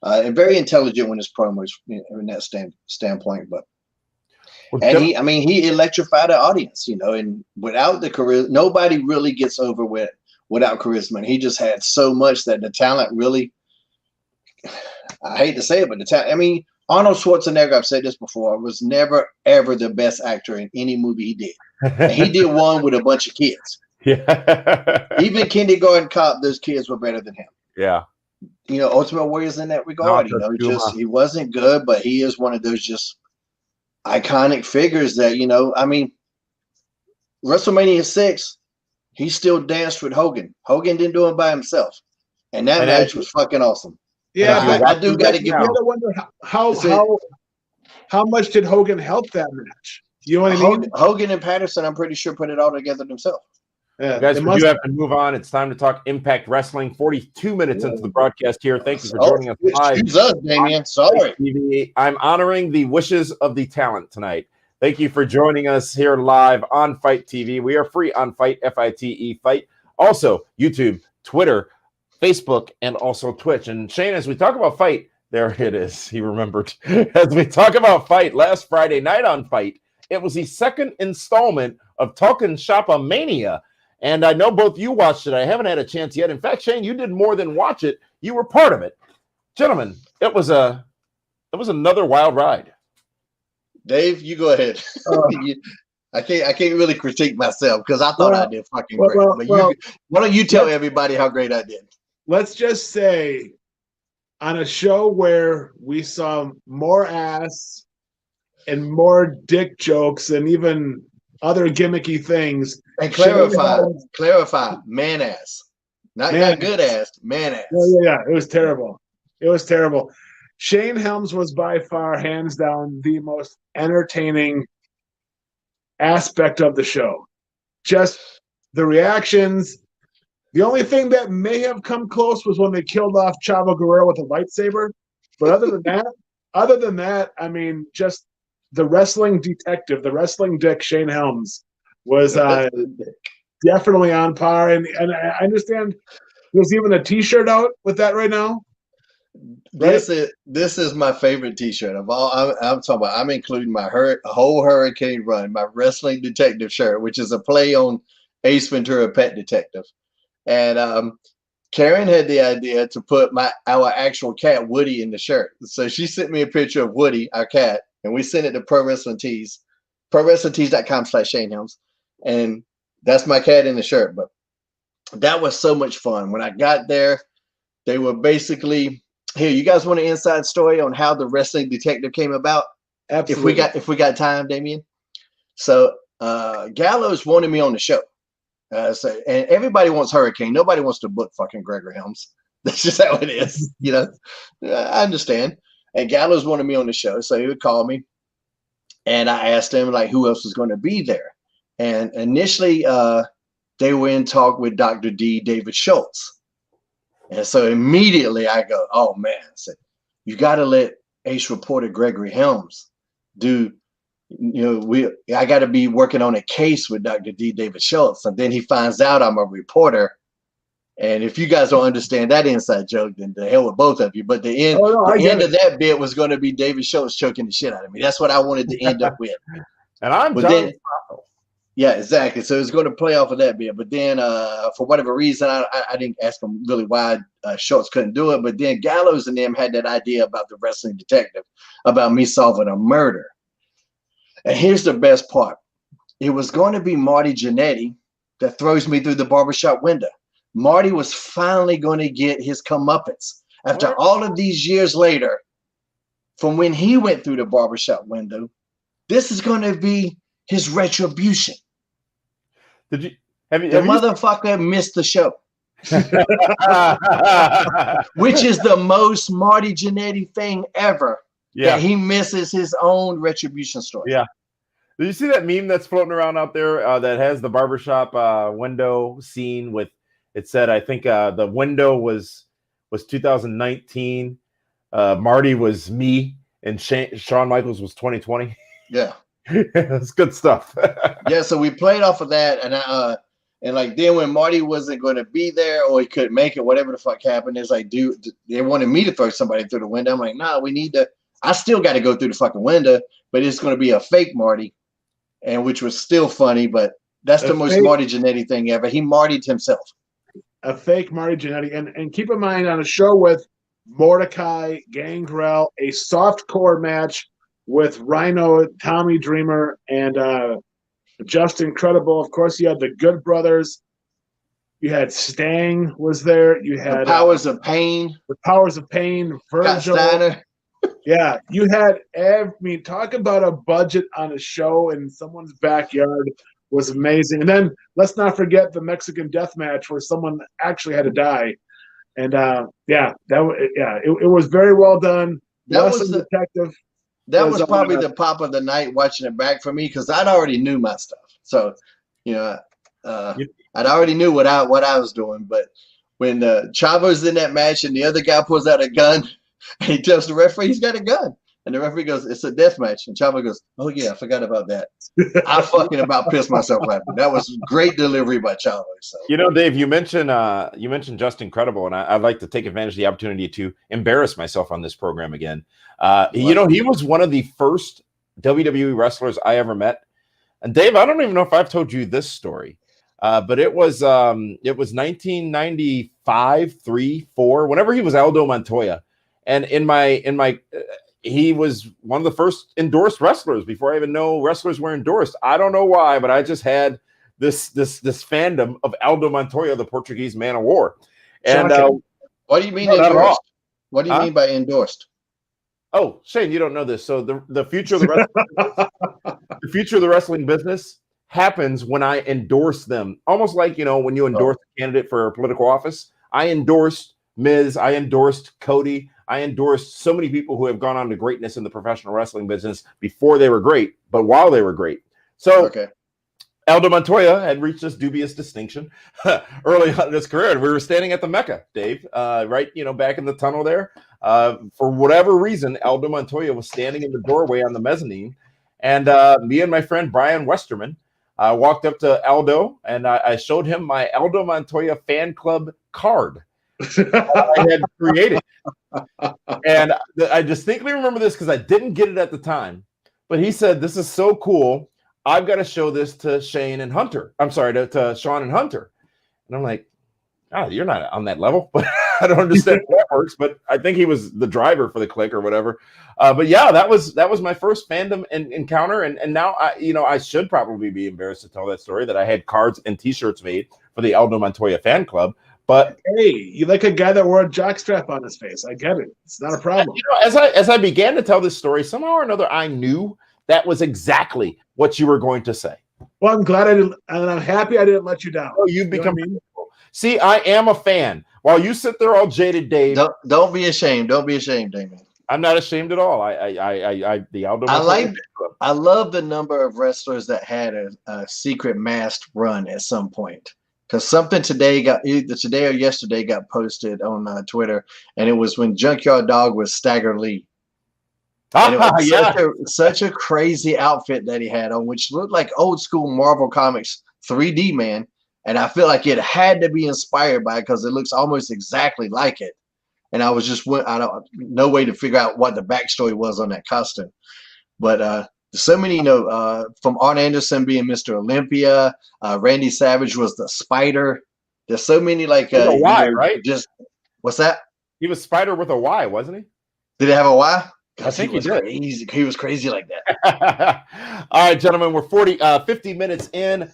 and very intelligent when his promos in that standpoint. But he electrified the audience, you know, and without the charisma, nobody really gets over without charisma. And he just had so much that the talent really, I hate to say it, but the talent, I mean, Arnold Schwarzenegger, I've said this before, was never, ever the best actor in any movie he did. And he did one with a bunch of kids. Yeah. Even Kindergarten Cop, those kids were better than him. Yeah. You know, Ultimate Warrior's in that regard. You know, he wasn't good, but he is one of those just iconic figures that, you know, I mean, WrestleMania 6, he still danced with Hogan. Hogan didn't do it by himself. And that match was fucking awesome. Yeah, I do got to give him. I wonder how much did Hogan help that match? You know what I mean? Hogan and Patterson, I'm pretty sure, put it all together themselves. Yeah, guys, we do have to move on. It's time to talk Impact Wrestling. 42 minutes into the broadcast here. Thank you for joining us live. Excuse us, Damien. Sorry. I'm honoring the wishes of the talent tonight. Thank you for joining us here live on Fight TV. We are free on Fight, F-I-T-E, Fight. Also, YouTube, Twitter, Facebook, and also Twitch. And Shane, as we talk about Fight, there it is. He remembered. As we talk about Fight, last Friday night on Fight, it was the second installment of Talkin' Chapa Mania. And I know both you watched it. I haven't had a chance yet. In fact, Shane, you did more than watch it. You were part of it. Gentlemen, it was another wild ride. Dave, you go ahead. I can't really critique myself because I thought I did fucking great. Why don't you tell everybody how great I did? Let's just say, on a show where we saw more ass and more dick jokes and even other gimmicky things. And clarify, man ass. Not good ass, man ass. Yeah. It was terrible. Shane Helms was by far, hands down, the most entertaining aspect of the show. Just the reactions. The only thing that may have come close was when they killed off Chavo Guerrero with a lightsaber. But other than that, I mean, just the wrestling detective, the wrestling dick, Shane Helms, was definitely on par. And I understand there's even a T-shirt out with that right now. Right? This is my favorite T-shirt of all. I'm talking about. I'm including my whole Hurricane Run, my wrestling detective shirt, which is a play on Ace Ventura: Pet Detective. And Karen had the idea to put our actual cat Woody in the shirt. So she sent me a picture of Woody, our cat, and we sent it to Pro Wrestling Tees, ProWrestlingTees.com/Shane Helms, and that's my cat in the shirt. But that was so much fun. When I got there, they were basically, here, you guys want an inside story on how the wrestling detective came about? Absolutely. If we got time, Damien. So Gallows wanted me on the show. And everybody wants Hurricane. Nobody wants to book fucking Gregory Helms. That's just how it is. You know, I understand. And Gallows wanted me on the show, so he would call me. And I asked him, like, who else was going to be there. And initially, they were in talk with Dr. D, David Schultz. And so immediately I go, oh, man. I said, you got to let Ace reporter Gregory Helms do I got to be working on a case with Dr. D. David Schultz. And then he finds out I'm a reporter. And if you guys don't understand that inside joke, then the hell with both of you. But the end of that bit was going to be David Schultz choking the shit out of me. That's what I wanted to end up with. And I'm but John. Yeah, exactly. So it's going to play off of that bit. But then for whatever reason, I didn't ask him really why Schultz couldn't do it. But then Gallows and them had that idea about the wrestling detective, about me solving a murder. And here's the best part. It was going to be Marty Jannetty that throws me through the barbershop window. Marty was finally going to get his comeuppance after all of these years later from when he went through the barbershop window. This is going to be his retribution. Did you? Motherfucker missed the show. Which is the most Marty Jannetty thing ever. Yeah. That he misses his own retribution story. Yeah. Did you see that meme that's floating around out there that has the barbershop window scene with, it said, I think the window was 2019. Marty was me, and Shawn Michaels was 2020. Yeah. It's good stuff. Yeah, so we played off of that, and like then when Marty wasn't going to be there or he couldn't make it, whatever the fuck happened, it's like, dude, they wanted me to throw somebody through the window. I'm like, nah, we need to. I still got to go through the fucking window, but it's going to be a fake Marty, and which was still funny, but that's the most Marty Jannetty thing ever. He Marty'd himself. A fake Marty Jannetty, and keep in mind on a show with Mordecai, Gangrel, a softcore match with Rhino, Tommy Dreamer, and Just Incredible. Of course, you had the Good Brothers. You had Stang was there. You had the Powers of Pain. The Powers of Pain. Virgil. Yeah, you had. Talk about a budget on a show in someone's backyard was amazing. And then let's not forget the Mexican death match where someone actually had to die. And it was very well done. That was the detective. That was probably the pop of the night watching it back for me because I'd already knew my stuff. So, I'd already knew what I was doing. But when Chavo's in that match and the other guy pulls out a gun and he tells the referee he's got a gun. And the referee goes, it's a death match. And Chavo goes, oh, yeah, I forgot about that. I fucking about pissed myself laughing. That was great delivery by Chavo. So. Dave, you mentioned Just Incredible, and I'd like to take advantage of the opportunity to embarrass myself on this program again. He was one of the first WWE wrestlers I ever met. And Dave, I don't even know if I've told you this story, but it was 1995, 3, 4, whenever he was Aldo Montoya. And he was one of the first endorsed wrestlers before I even know wrestlers were endorsed. I don't know why, but I just had this fandom of Aldo Montoya, the Portuguese man of war. And what do you mean endorsed? What do you mean by endorsed? Oh, Shane, you don't know this. So the future of the wrestling business happens when I endorse them. Almost like, when you endorse a candidate for a political office. I endorsed Miz, I endorsed Cody, I endorsed so many people who have gone on to greatness in the professional wrestling business before they were great, but while they were great. So Aldo Montoya had reached this dubious distinction early on in his career. And we were standing at the Mecca, Dave, right, back in the tunnel there. For whatever reason, Aldo Montoya was standing in the doorway on the mezzanine. And me and my friend Brian Westerman walked up to Aldo, and I showed him my Aldo Montoya fan club card I had created. And I distinctly remember this because I didn't get it at the time. But he said, this is so cool. I've got to show this to Shane and Hunter. I'm sorry, to Sean and Hunter. And I'm like, you're not on that level. But I don't understand how that works. But I think he was the driver for the clique or whatever. But yeah, that was my first fandom encounter. And now I should probably be embarrassed to tell that story that I had cards and T-shirts made for the Aldo Montoya fan club. But hey, you like a guy that wore a jockstrap on his face. I get it. It's not a problem. As I began to tell this story, somehow or another, I knew that was exactly what you were going to say. Well, I'm glad I didn't, and I'm happy I didn't let you down. Oh, you've become. See, I am a fan. While you sit there all jaded, Dave. Don't be ashamed. Don't be ashamed, Damon. I'm not ashamed at all. I love the number of wrestlers that had a secret masked run at some point. Because something either today or yesterday got posted on Twitter, and it was when Junkyard Dog was Stagger Lee. And it was Yeah. such a crazy outfit that he had on, which looked like old school Marvel Comics 3D man. And I feel like it had to be inspired by it because it looks almost exactly like it. And I was just I don't no way to figure out what the backstory was on that costume. But so many, from Arn Anderson being Mr. Olympia, Randy Savage was the Spider. There's so many like With a Y, right? Just what's that? He was Spider with a Y, wasn't he? Did it have a Y? I think he was crazy. He was crazy like that. All right, gentlemen, we're 50 minutes in.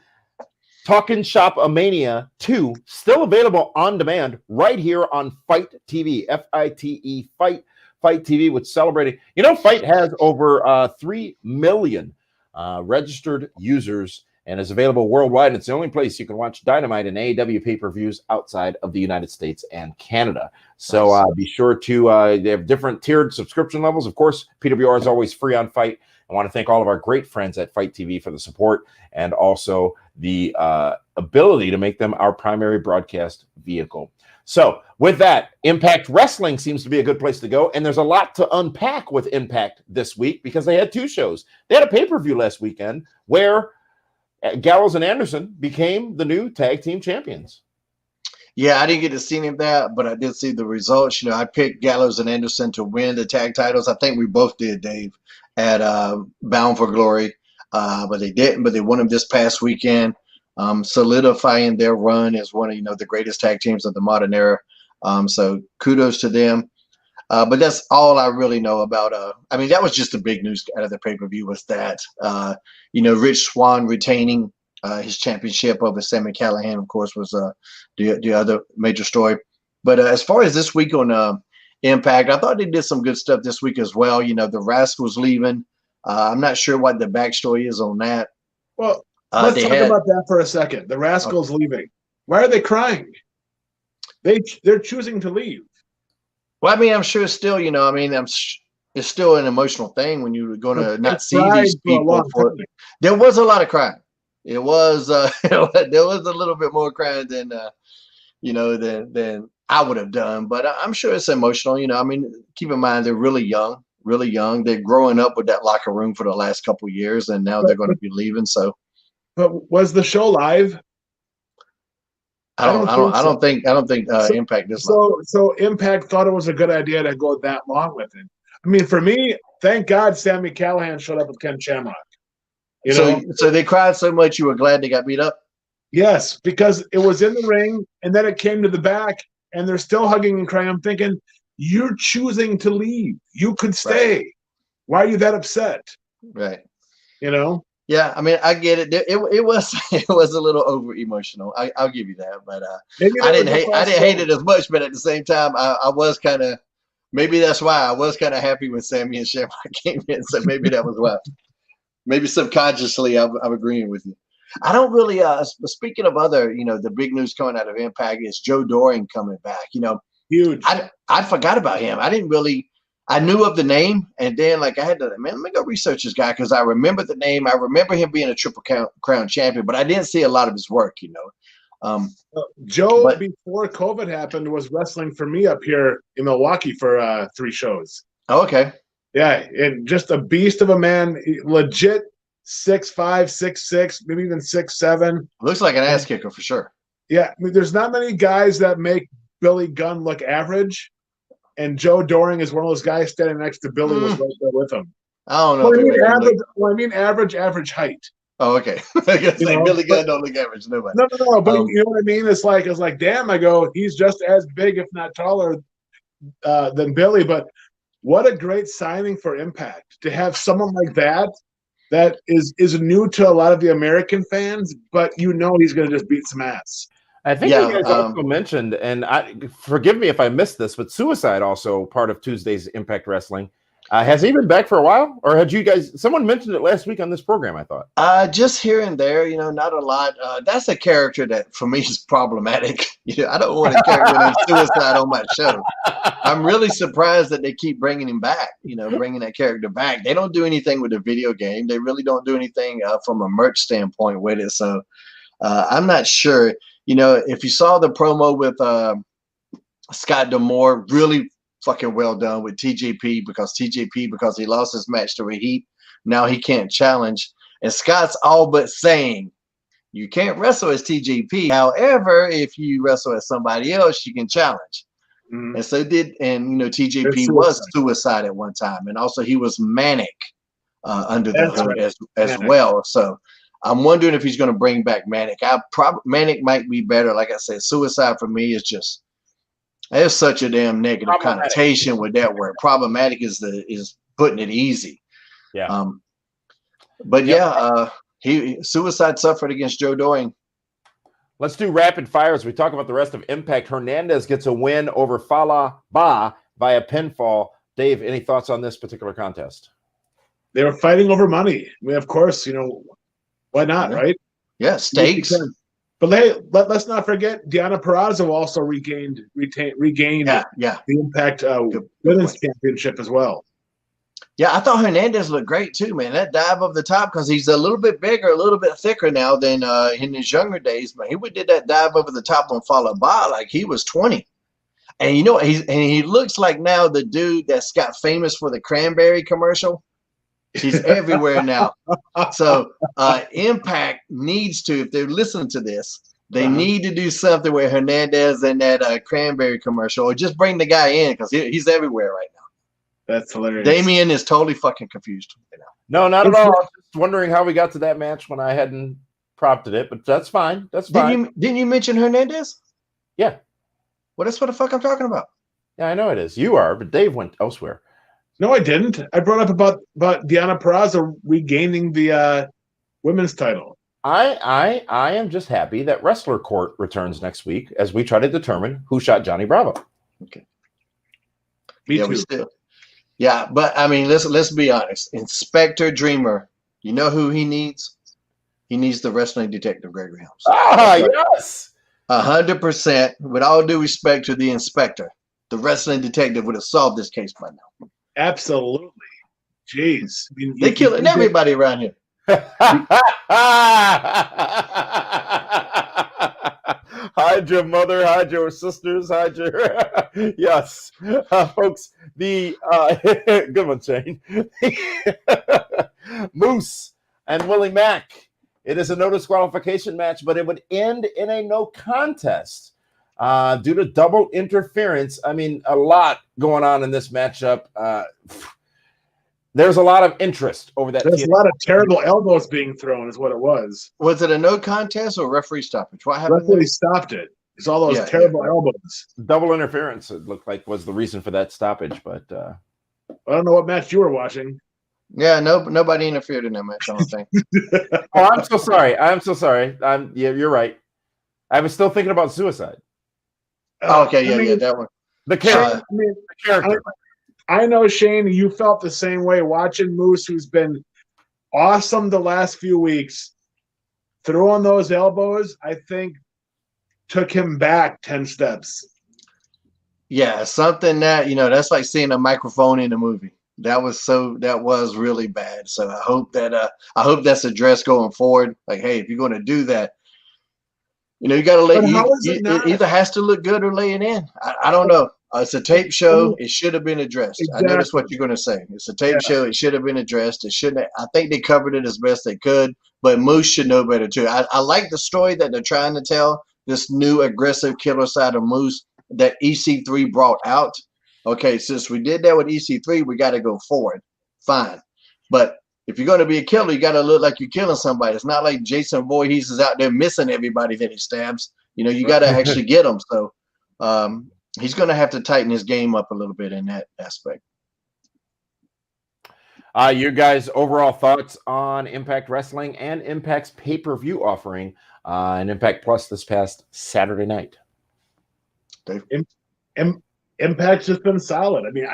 Talking Shop Mania 2, still available on demand right here on Fight TV, F-I-T-E, Fight TV, which celebrating. Fight has over 3 million registered users and is available worldwide. And it's the only place you can watch Dynamite and AEW pay-per-views outside of the United States and Canada. So be sure to, they have different tiered subscription levels. Of course, PWR is always free on Fight. I want to thank all of our great friends at Fight TV for the support and also the ability to make them our primary broadcast vehicle. So with that, Impact Wrestling seems to be a good place to go. And there's a lot to unpack with Impact this week because they had 2 shows. They had a pay-per-view last weekend where Gallows and Anderson became the new tag team champions. Yeah, I didn't get to see any of that, but I did see the results. I picked Gallows and Anderson to win the tag titles. I think we both did, Dave, at Bound for Glory. But they didn't, but they won them this past weekend, solidifying their run as one of the greatest tag teams of the modern era. So kudos to them. But that's all I really know about. That was just the big news out of the pay-per-view was that, Rich Swann retaining his championship over Sami Callihan, of course, was the other major story. But as far as this week on Impact, I thought they did some good stuff this week as well. The Rascals leaving. I'm not sure what the backstory is on that. Well, let's talk about that for a second. The Rascals leaving. Why are they crying? They're choosing to leave. Well, I'm sure it's still, it's still an emotional thing when you're going to not see these people. There was a lot of crying. It was there was a little bit more crying than than I would have done. But I'm sure it's emotional. Keep in mind they're really young. They're growing up with that locker room for the last couple of years, and now they're going to be leaving. So, but was the show live? I don't think Impact is live. So Impact thought it was a good idea to go that long with it. For me, thank God Sami Callihan showed up with Ken Shamrock. So they cried so much you were glad they got beat up? Yes, because it was in the ring, and then it came to the back, and they're still hugging and crying. I'm thinking, you're choosing to leave. You could stay. Right. Why are you that upset? Right. Yeah, I get it. It was a little over emotional. I'll give you that, but I didn't hate it as much. But at the same time, I was kind of, maybe that's why I was kind of happy when Sami and Shamrock came in. So maybe that was why. Maybe subconsciously, I'm agreeing with you. I don't really. Speaking of other, the big news coming out of Impact is Joe Doring coming back. Huge. I forgot about him. I knew of the name, and then I had to, let me go research this guy because I remember the name. I remember him being a Triple Crown champion, but I didn't see a lot of his work, Joe, before COVID happened, was wrestling for me up here in Milwaukee for 3 shows. Oh, okay. Yeah, and just a beast of a man, legit 6'5", 6'6", maybe even 6'7". Looks like an ass kicker for sure. Yeah, there's not many guys that make Billy Gunn look average. And Joe Doring is one of those guys standing next to Billy was right there with him. I don't know. Average height. Oh, okay. I guess Billy Gunn don't look average. Nobody. No. But you know what I mean? It's like, damn, I go, he's just as big, if not taller, than Billy. But what a great signing for Impact to have someone like that is new to a lot of the American fans, but he's going to just beat some ass. I think you guys also mentioned, and forgive me if I missed this, but Suicide also part of Tuesday's Impact Wrestling. Has he been back for a while, or had you guys? Someone mentioned it last week on this program. I thought just here and there, not a lot. That's a character that for me is problematic. I don't want a character named Suicide on my show. I'm really surprised that they keep bringing him back. Bringing that character back. They don't do anything with the video game. They really don't do anything from a merch standpoint with it. So I'm not sure. If you saw the promo with Scott D'Amore, really fucking well done with TJP because he lost his match to a Heat. Now he can't challenge. And Scott's all but saying you can't wrestle as TJP. However, if you wrestle as somebody else, you can challenge. And so TJP was suicide at one time. And also he was manic under the hood as well. So I'm wondering if he's going to bring back manic. Manic might be better. Like I said, suicide for me is just, there's such a damn negative connotation with that word. Problematic is putting it easy. Yeah. He suicide suffered against Joe Doring. Let's do rapid fire as we talk about the rest of Impact. Hernandez gets a win over Fallah Bah via pinfall. Dave, any thoughts on this particular contest? They were fighting over money. I mean, of course, why not, right? Yeah, stakes. But hey, let's not forget Deonna Purrazzo also regained the Impact Women's Championship as well. Yeah, I thought Hernandez looked great too, man. That dive over the top, because he's a little bit bigger, a little bit thicker now than in his younger days. But he did that dive over the top on Fallah Bah like he was 20. And he looks like now the dude that's got famous for the cranberry commercial. He's everywhere now. So Impact needs to, if they're listening to this, they need to do something with Hernandez and that cranberry commercial, or just bring the guy in because he's everywhere right now. That's hilarious. Damien is totally fucking confused. No, not at all. I was just wondering how we got to that match when I hadn't prompted it, but that's fine. That's fine. Didn't you mention Hernandez? Yeah. Well, that's what the fuck I'm talking about. Yeah, I know it is. You are, but Dave went elsewhere. No, I didn't. I brought up about Deonna Purrazzo regaining the women's title. I am just happy that Wrestler Court returns next week as we try to determine who shot Johnny Bravo. Okay. Me too. Yeah, but I mean, let's be honest. Inspector Dreamer, you know who he needs? He needs the wrestling detective Gregory Helms. Yes. 100%. With all due respect to the inspector, the wrestling detective would have solved this case by now. Absolutely. Jeez. I mean, they're killing everybody around here. Hide your mother, hide your sisters, hide your yes, folks. The good one, Shane. Moose and Willie Mack. It is a no disqualification match, but it would end in a no contest due to double interference. I mean, a lot going on in this matchup. There's a lot of interest over that. There's a lot of terrible elbows being thrown is what it was. Was it a no contest or referee stoppage? What happened? Referee stopped it. It's all those terrible elbows. Double interference, it looked like, was the reason for that stoppage. But I don't know what match you were watching. Yeah, nobody interfered in that match, I don't think. Oh, I'm so sorry. Yeah, you're right. I was still thinking about suicide. Okay, that one. The character. The character. I know, Shane, you felt the same way watching Moose, who's been awesome the last few weeks. Throwing those elbows, I think, took him back 10 steps. Yeah, something that, that's like seeing a microphone in a movie. That was really bad. So I hope that's addressed going forward. Like, hey, if you're going to do that, you got to it either has to look good or lay it in. I don't know. It's a tape show. It should have been addressed. Exactly. I know that's what you're going to say. It's a tape show. It should have been addressed. It shouldn't. I think they covered it as best they could, but Moose should know better too. I like the story that they're trying to tell. This new aggressive killer side of Moose that EC3 brought out. Okay, since we did that with EC3, we got to go forward. Fine, but if you're going to be a killer, you got to look like you're killing somebody. It's not like Jason Voorhees is out there missing everybody that he stabs. You got to actually get them. So he's going to have to tighten his game up a little bit in that aspect. Your guys' overall thoughts on Impact Wrestling and Impact's pay-per-view offering and Impact Plus this past Saturday night? Dave? Impact's just been solid. I mean,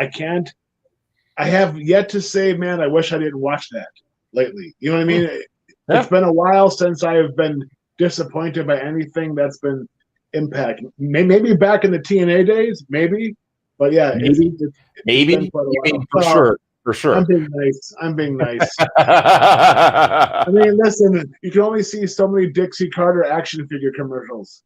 I have yet to say, man, I wish I didn't watch that lately. You know what I mean? Yeah. It's been a while since I have been disappointed by anything that's been Impact. Maybe back in the TNA days, maybe. But yeah, maybe for sure. I'm being nice. I mean, listen, you can only see so many Dixie Carter action figure commercials,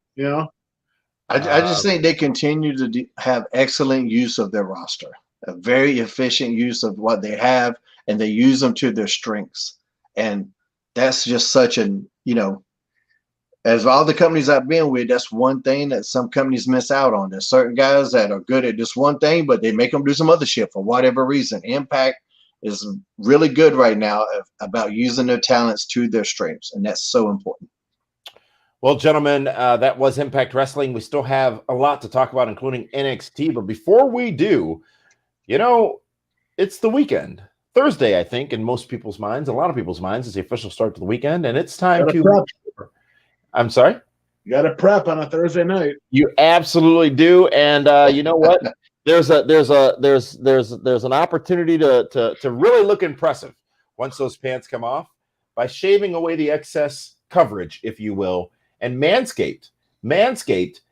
I just think they continue to have excellent use of their roster, a very efficient use of what they have, and they use them to their strengths. And that's just such an, as all the companies I've been with, that's one thing that some companies miss out on. There's certain guys that are good at this one thing, but they make them do some other shit for whatever reason. Impact is really good right now about using their talents to their strengths, and that's so important. Well, gentlemen, that was Impact Wrestling. We still have a lot to talk about, including NXT. But before we do, it's the weekend. Thursday, I think, in most people's minds, a lot of people's minds, is the official start to the weekend, and it's time to prep. I'm sorry? You got to prep on a Thursday night. You absolutely do. And you know what? There's an opportunity to really look impressive once those pants come off by shaving away the excess coverage, if you will. And Manscaped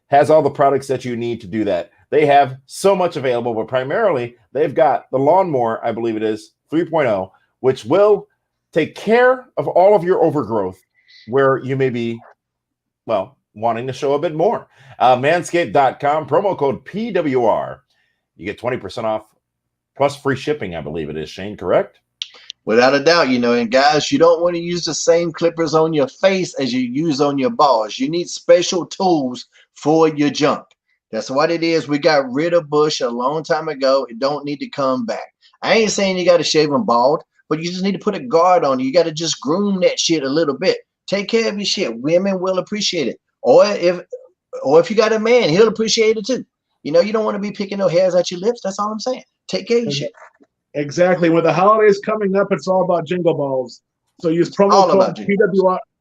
has all the products that you need to do that. They have so much available, but primarily they've got the lawnmower, I believe it is 3.0, which will take care of all of your overgrowth where you may be, wanting to show a bit more. Manscaped.com, promo code PWR. You get 20% off plus free shipping, I believe it is, Shane, correct? Without a doubt, and guys, you don't want to use the same clippers on your face as you use on your balls. You need special tools for your junk. That's what it is. We got rid of Bush a long time ago. It don't need to come back. I ain't saying you got to shave them bald, but you just need to put a guard on it. You got to just groom that shit a little bit. Take care of your shit. Women will appreciate it. Or if you got a man, he'll appreciate it too. You don't want to be picking no hairs at your lips. That's all I'm saying. Take care of your shit. Exactly. With the holidays coming up, it's all about jingle balls. So use promo code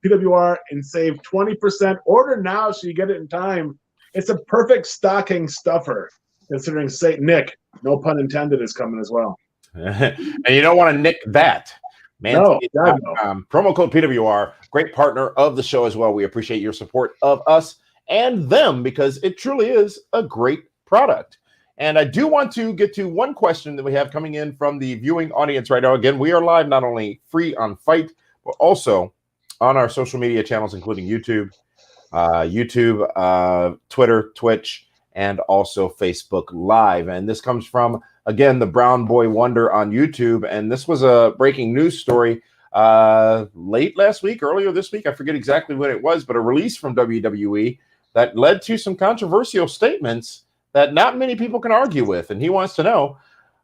PWR and save 20%. Order now so you get it in time. It's a perfect stocking stuffer, considering St. Nick, no pun intended, is coming as well. And you don't want to nick that. No. Promo code PWR, great partner of the show as well. We appreciate your support of us and them because it truly is a great product. And I do want to get to one question that we have coming in from the viewing audience right now. Again, we are live not only free on Fight, but also on our social media channels, including YouTube, Twitter, Twitch, and also Facebook Live. And this comes from, again, the Brown Boy Wonder on YouTube. And this was a breaking news story late last week, earlier this week. I forget exactly when it was, but a release from WWE that led to some controversial statements that not many people can argue with. And he wants to know,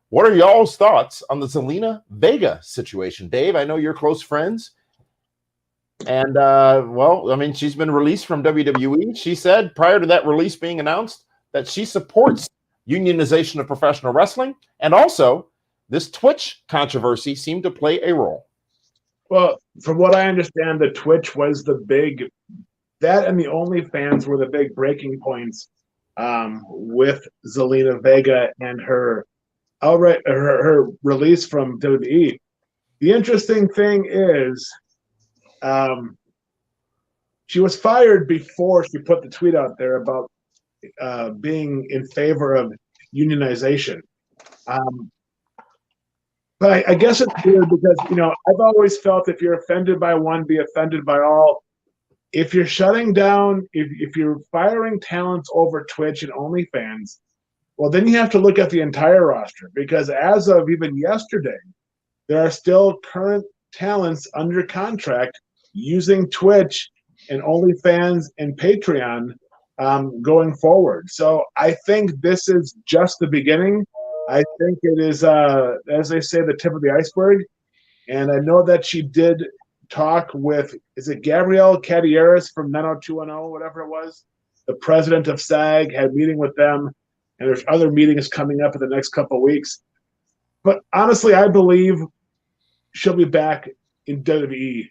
what are y'all's thoughts on the Zelina Vega situation? Dave, I know you're close friends. And, she's been released from WWE. She said prior to that release being announced that she supports unionization of professional wrestling. And also, this Twitch controversy seemed to play a role. Well, from what I understand, the Twitch was that and the OnlyFans were the big breaking points with Zelina Vega and her release from WWE. The interesting thing is, she was fired before she put the tweet out there about being in favor of unionization. But I guess it's weird because, I've always felt if you're offended by one, be offended by all. If you're shutting down, if you're firing talents over Twitch and OnlyFans, well, then you have to look at the entire roster because as of even yesterday, there are still current talents under contract using Twitch and OnlyFans and Patreon going forward. So I think this is just the beginning. I think it is, as they say, the tip of the iceberg. And I know that she did talk with, is it Gabrielle Cadieres from 90210, whatever it was? The president of SAG had a meeting with them, and there's other meetings coming up in the next couple of weeks. But honestly, I believe she'll be back in WWE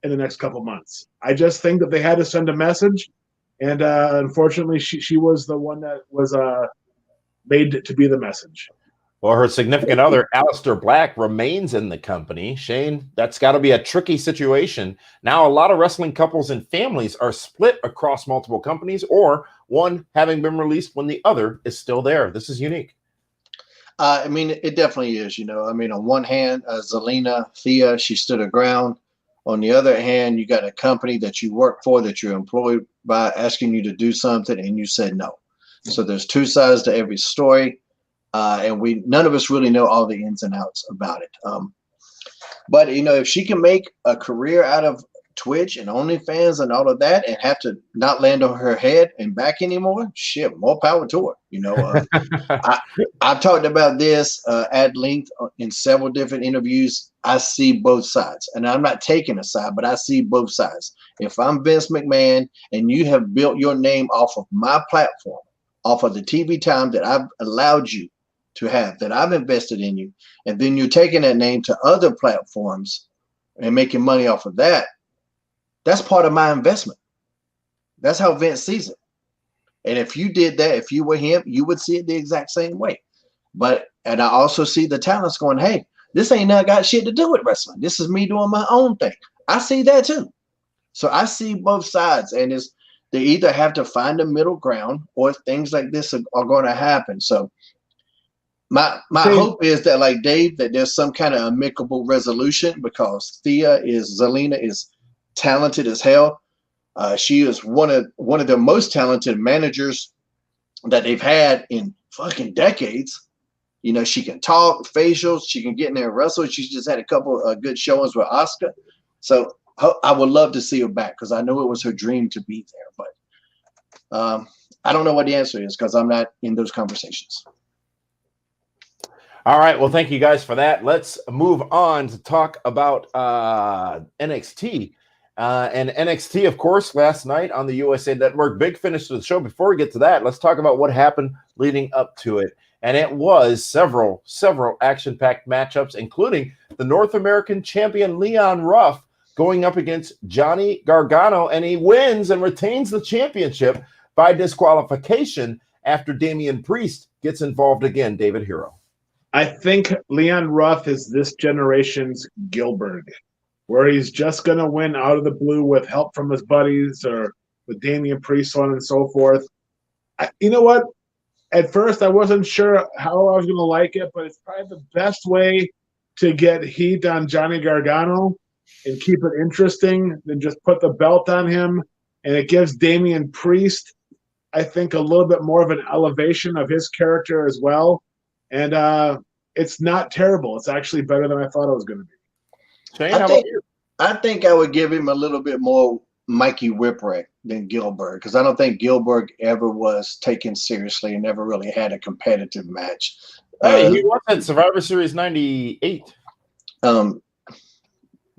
in the next couple of months. I just think that they had to send a message, and unfortunately, she was the one that was made to be the message. Well, her significant other, Aleister Black, remains in the company. Shane, that's got to be a tricky situation. Now, a lot of wrestling couples and families are split across multiple companies, or one having been released when the other is still there. This is unique. It definitely is. On one hand, Zelina Thea, she stood her ground. On the other hand, you got a company that you work for, that you're employed by, asking you to do something, and you said no. So there's two sides to every story, and none of us really know all the ins and outs about it. But if she can make a career out of Twitch and OnlyFans and all of that, and have to not land on her head and back anymore, shit, more power to her. I've talked about this at length in several different interviews. I see both sides, and I'm not taking a side, but I see both sides. If I'm Vince McMahon and you have built your name off of my platform, off of the TV time that I've allowed you to have, that I've invested in you, and then you're taking that name to other platforms and making money off of that, that's part of my investment. That's how Vince sees it. And if you did that, if you were him, you would see it the exact same way. And I also see the talents going, hey, this ain't not got shit to do with wrestling. This is me doing my own thing. I see that too. So I see both sides, and they either have to find a middle ground, or things like this are going to happen. So my hope is that, like Dave, that there's some kind of amicable resolution, because Zelina is talented as hell. She is one of the most talented managers that they've had in fucking decades. She can talk, facials, she can get in there and wrestle. She's just had a couple of good showings with Asuka. So I would love to see her back, because I know it was her dream to be there. But I don't know what the answer is, because I'm not in those conversations. All right. Well, thank you guys for that. Let's move on to talk about NXT. And NXT, of course, last night on the USA Network. Big finish to the show. Before we get to that, let's talk about what happened leading up to it. And it was several action-packed matchups, including the North American champion Leon Ruff going up against Johnny Gargano, and he wins and retains the championship by disqualification after Damian Priest gets involved again. David Hero. I think Leon Ruff is this generation's Gilbert, where he's just going to win out of the blue with help from his buddies or with Damian Priest, so on and so forth. You know what? At first, I wasn't sure how I was going to like it, but it's probably the best way to get heat on Johnny Gargano and keep it interesting than just put the belt on him. And it gives Damian Priest, I think, a little bit more of an elevation of his character as well. And it's not terrible. It's actually better than I thought it was going to be. Shane, how about you? I think I would give him a little bit more Mikey Whipwreck than Gilbert, because I don't think Gilbert ever was taken seriously and never really had a competitive match. He won at Survivor Series 98.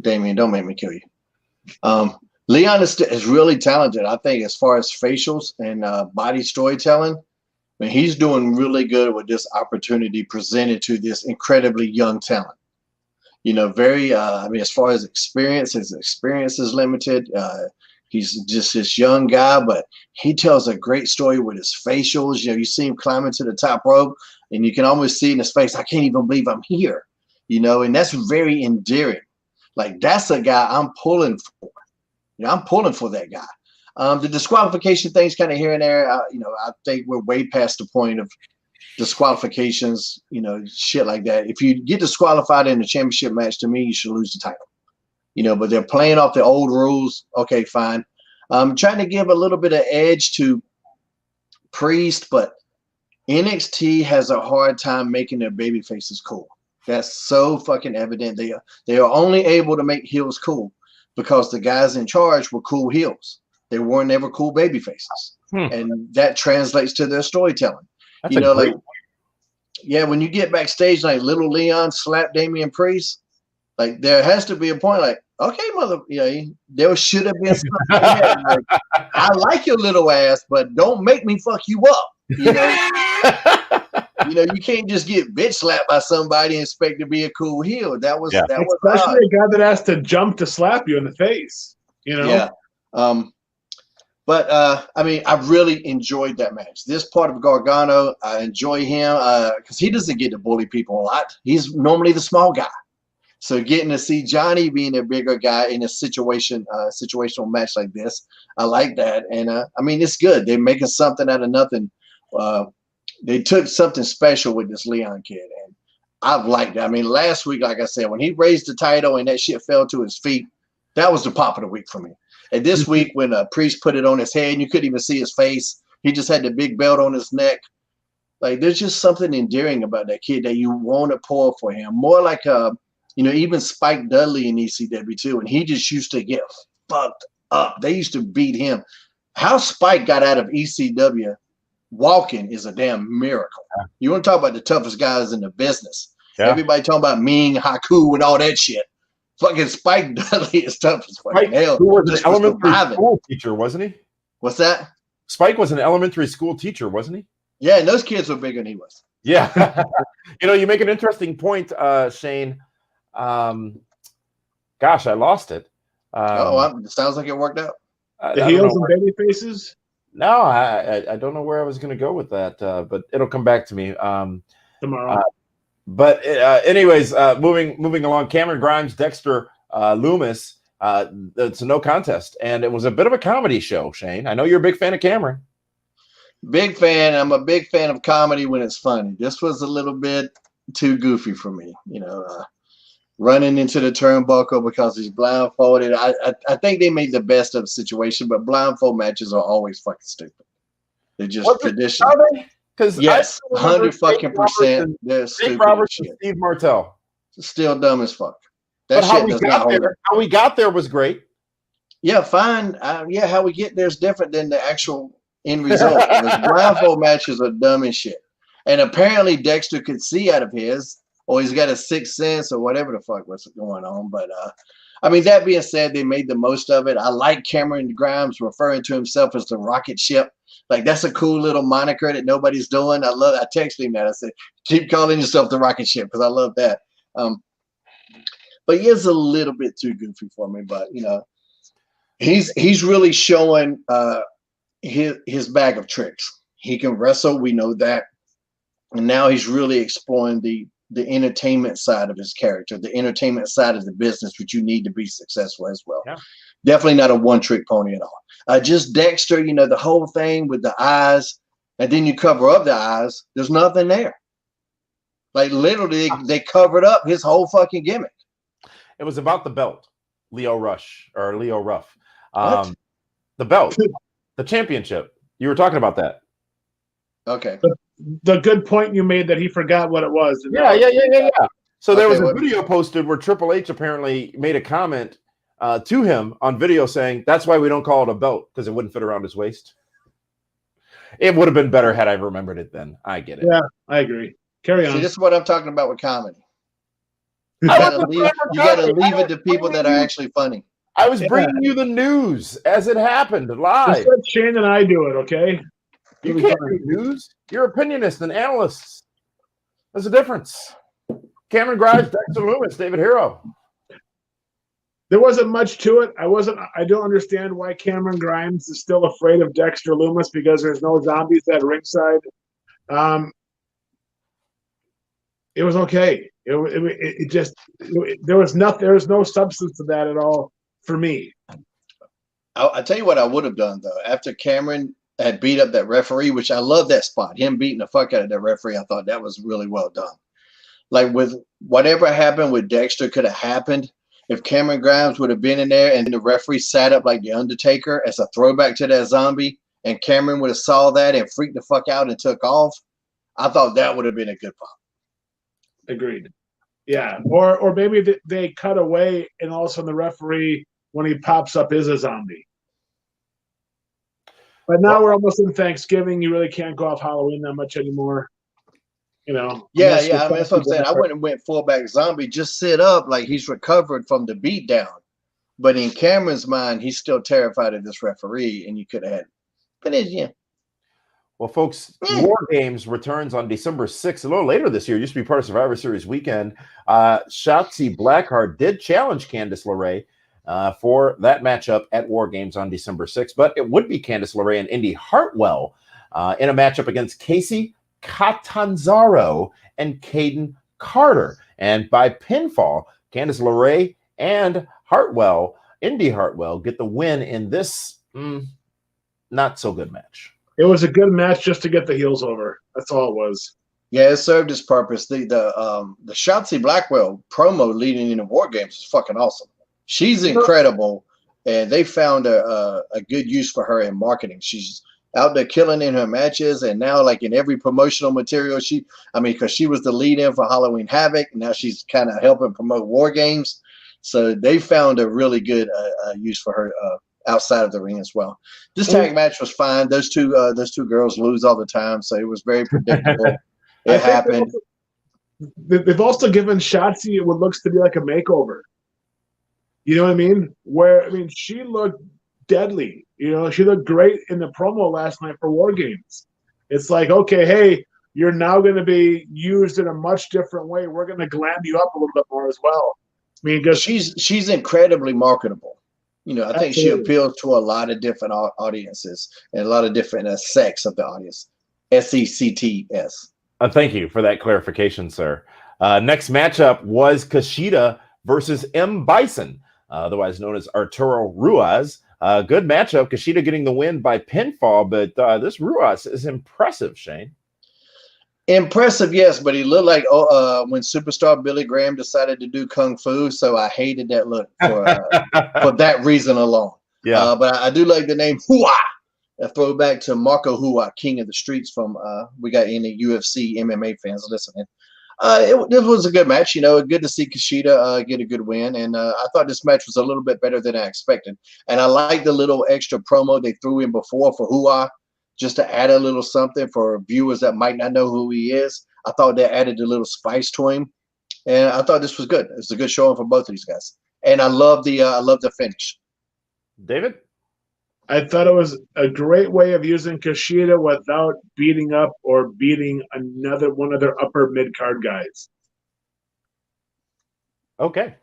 Damien, don't make me kill you. Leon is really talented, I think, as far as facials and body storytelling. I mean, he's doing really good with this opportunity presented to this incredibly young talent. As far as experience, his experience is limited. He's just this young guy, but he tells a great story with his facials. You see him climbing to the top rope, and you can almost see in his face, I can't even believe I'm here. And that's very endearing. Like, that's a guy I'm pulling for. I'm pulling for that guy. The disqualification things kind of here and there, I think we're way past the point of disqualifications, shit like that. If you get disqualified in a championship match, to me, you should lose the title. But they're playing off the old rules. Okay, fine. I'm trying to give a little bit of edge to Priest, but NXT has a hard time making their baby faces cool. That's so fucking evident. They are only able to make heels cool because the guys in charge were cool heels. They weren't ever cool baby faces. And that translates to their storytelling. That's great when you get backstage, like little Leon slapped Damian Priest, like there has to be a point like, okay, there should have been something like, I like your little ass, but don't make me fuck you up. You can't just get bitch slapped by somebody and expect to be a cool heel. That was especially a guy that has to jump to slap you in the face. Yeah. But I really enjoyed that match. This part of Gargano, I enjoy him because he doesn't get to bully people a lot. He's normally the small guy. So getting to see Johnny being a bigger guy in a situational match like this, I like that. And it's good. They're making something out of nothing. They took something special with this Leon kid, and I've liked it. Last week, like I said, when he raised the title and that shit fell to his feet, That was the pop of the week for me. And this week, when Priest put it on his head, and you couldn't even see his face. He just had the big belt on his neck. Like, there's just something endearing about that kid that you want to pull for him. More like, even Spike Dudley in ECW too, and he just used to get fucked up. They used to beat him. How Spike got out of ECW walking is a damn miracle. You want to talk about the toughest guys in the business. Yeah. Everybody talking about Ming, Haku, and all that shit. Fucking Spike Dudley is tough as fucking hell. Who was an elementary school teacher, wasn't he? What's that? Spike was an elementary school teacher, wasn't he? Yeah, and those kids were bigger than he was. Yeah. You make an interesting point, Shane. Gosh, I lost it. It sounds like it worked out. The heels and baby faces? No, I don't know where I was going to go with that, but it'll come back to me tomorrow. But anyways, moving along, Cameron Grimes, Dexter Loomis. It's a no contest, and it was a bit of a comedy show. Shane, I know you're a big fan of Cameron. Big fan. I'm a big fan of comedy when it's funny. This was a little bit too goofy for me. Running into the turnbuckle because he's blindfolded. I think they made the best of the situation, but blindfold matches are always fucking stupid. They're just traditional. Because yes, 100% they're stupid. Jake Roberts and Steve Martel. Still dumb as fuck. That shit does not hold up. How we got there was great. Yeah, fine. How we get there is different than the actual end result. Those blindfold matches are dumb as shit. And apparently Dexter could see out of his, or he's got a sixth sense, or whatever the fuck was going on. But that being said, they made the most of it. I like Cameron Grimes referring to himself as the rocket ship. Like, that's a cool little moniker that nobody's doing. I texted him that. I said, keep calling yourself the rocket ship, because I love that. But he is a little bit too goofy for me. But he's really showing his bag of tricks. He can wrestle, we know that, and now he's really exploring the entertainment side of his character, the entertainment side of the business, which you need to be successful as well. Yeah. Definitely not a one-trick pony at all. Just Dexter, the whole thing with the eyes, and then you cover up the eyes. There's nothing there. Like, literally, they covered up his whole fucking gimmick. It was about the belt, Leo Ruff. The belt, the championship. You were talking about that. Okay. The good point you made that he forgot what it was. Yeah. So there was a video posted where Triple H apparently made a comment to him on video saying, that's why we don't call it a belt, because it wouldn't fit around his waist. It would have been better had I remembered it then. I get it. Yeah, I agree. Carry on. See, this is what I'm talking about with comedy. You gotta leave it to people that are actually funny. I was bringing you the news as it happened live. Just let Shane and I do it, okay? You can't do news. You're opinionists and analysts. There's a difference. Cameron Grimes, Dexter Loomis, David Hero. There wasn't much to it. I don't understand why Cameron Grimes is still afraid of Dexter Loomis, because there's no zombies at ringside. It was okay. There was no substance to that at all for me. I'll tell you what I would have done, though. After Cameron had beat up that referee, which I love that spot, him beating the fuck out of that referee, I thought that was really well done. Like, with whatever happened with Dexter could have happened if Cameron Grimes would have been in there and the referee sat up like the Undertaker as a throwback to that zombie, and Cameron would have saw that and freaked the fuck out and took off. I thought that would have been a good pop. Agreed. Yeah, or maybe they cut away, and all of a sudden the referee, when he pops up, is a zombie. But now we're almost in Thanksgiving. You really can't go off Halloween that much anymore. Yeah. I mean, that's what I'm saying. I wouldn't have went fullback zombie. Just sit up like he's recovered from the beatdown. But in Cameron's mind, he's still terrified of this referee, and you could have had. But yeah. Well, folks, War Games returns on December 6th, a little later this year. It used to be part of Survivor Series weekend. Shotzi Blackheart did challenge Candice LeRae for that matchup at War Games on December 6th, but it would be Candice LeRae and Indy Hartwell in a matchup against Casey Catanzaro and Caden Carter. And by pinfall, Candice LeRae and Indy Hartwell, get the win in this not so good match. It was a good match just to get the heels over. That's all it was. Yeah, it served its purpose. The Shotzi Blackwell promo leading into War Games is fucking awesome. She's incredible, and they found a good use for her in marketing. She's out there killing in her matches, and now like in every promotional material, because she was the lead-in for Halloween Havoc, and now she's kind of helping promote War Games. So they found a really good use for her outside of the ring as well. This tag match was fine. Those two girls lose all the time, so it was very predictable. It happened. They've also given Shotzi what looks to be like a makeover. You know what I mean? She looked deadly. You know, she looked great in the promo last night for War Games. It's like, okay, hey, you're now going to be used in a much different way. We're going to glam you up a little bit more as well. I mean, because she's incredibly marketable. You know, I think she Absolutely. appeals to a lot of different audiences and a lot of different sects of the audience. SECTS. Thank you for that clarification, sir. Next matchup was Kushida versus M. Bison, otherwise known as Arturo Ruiz. Good matchup. Kushida getting the win by pinfall, but this Ruiz is impressive, Shane. Impressive, yes, but he looked like when superstar Billy Graham decided to do Kung Fu, so I hated that look for that reason alone. Yeah. But I do like the name Hua, a throwback to Marco Hua, King of the Streets from we got any UFC MMA fans listening. It was a good match, you know, good to see Kushida get a good win, and I thought this match was a little bit better than I expected. And I like the little extra promo they threw in before for Hua, just to add a little something for viewers that might not know who he is. I thought that added a little spice to him, and I thought this was good. It was a good showing for both of these guys, and I love the finish. David? I thought it was a great way of using Kushida without beating up or beating another one of their upper mid-card guys. Okay.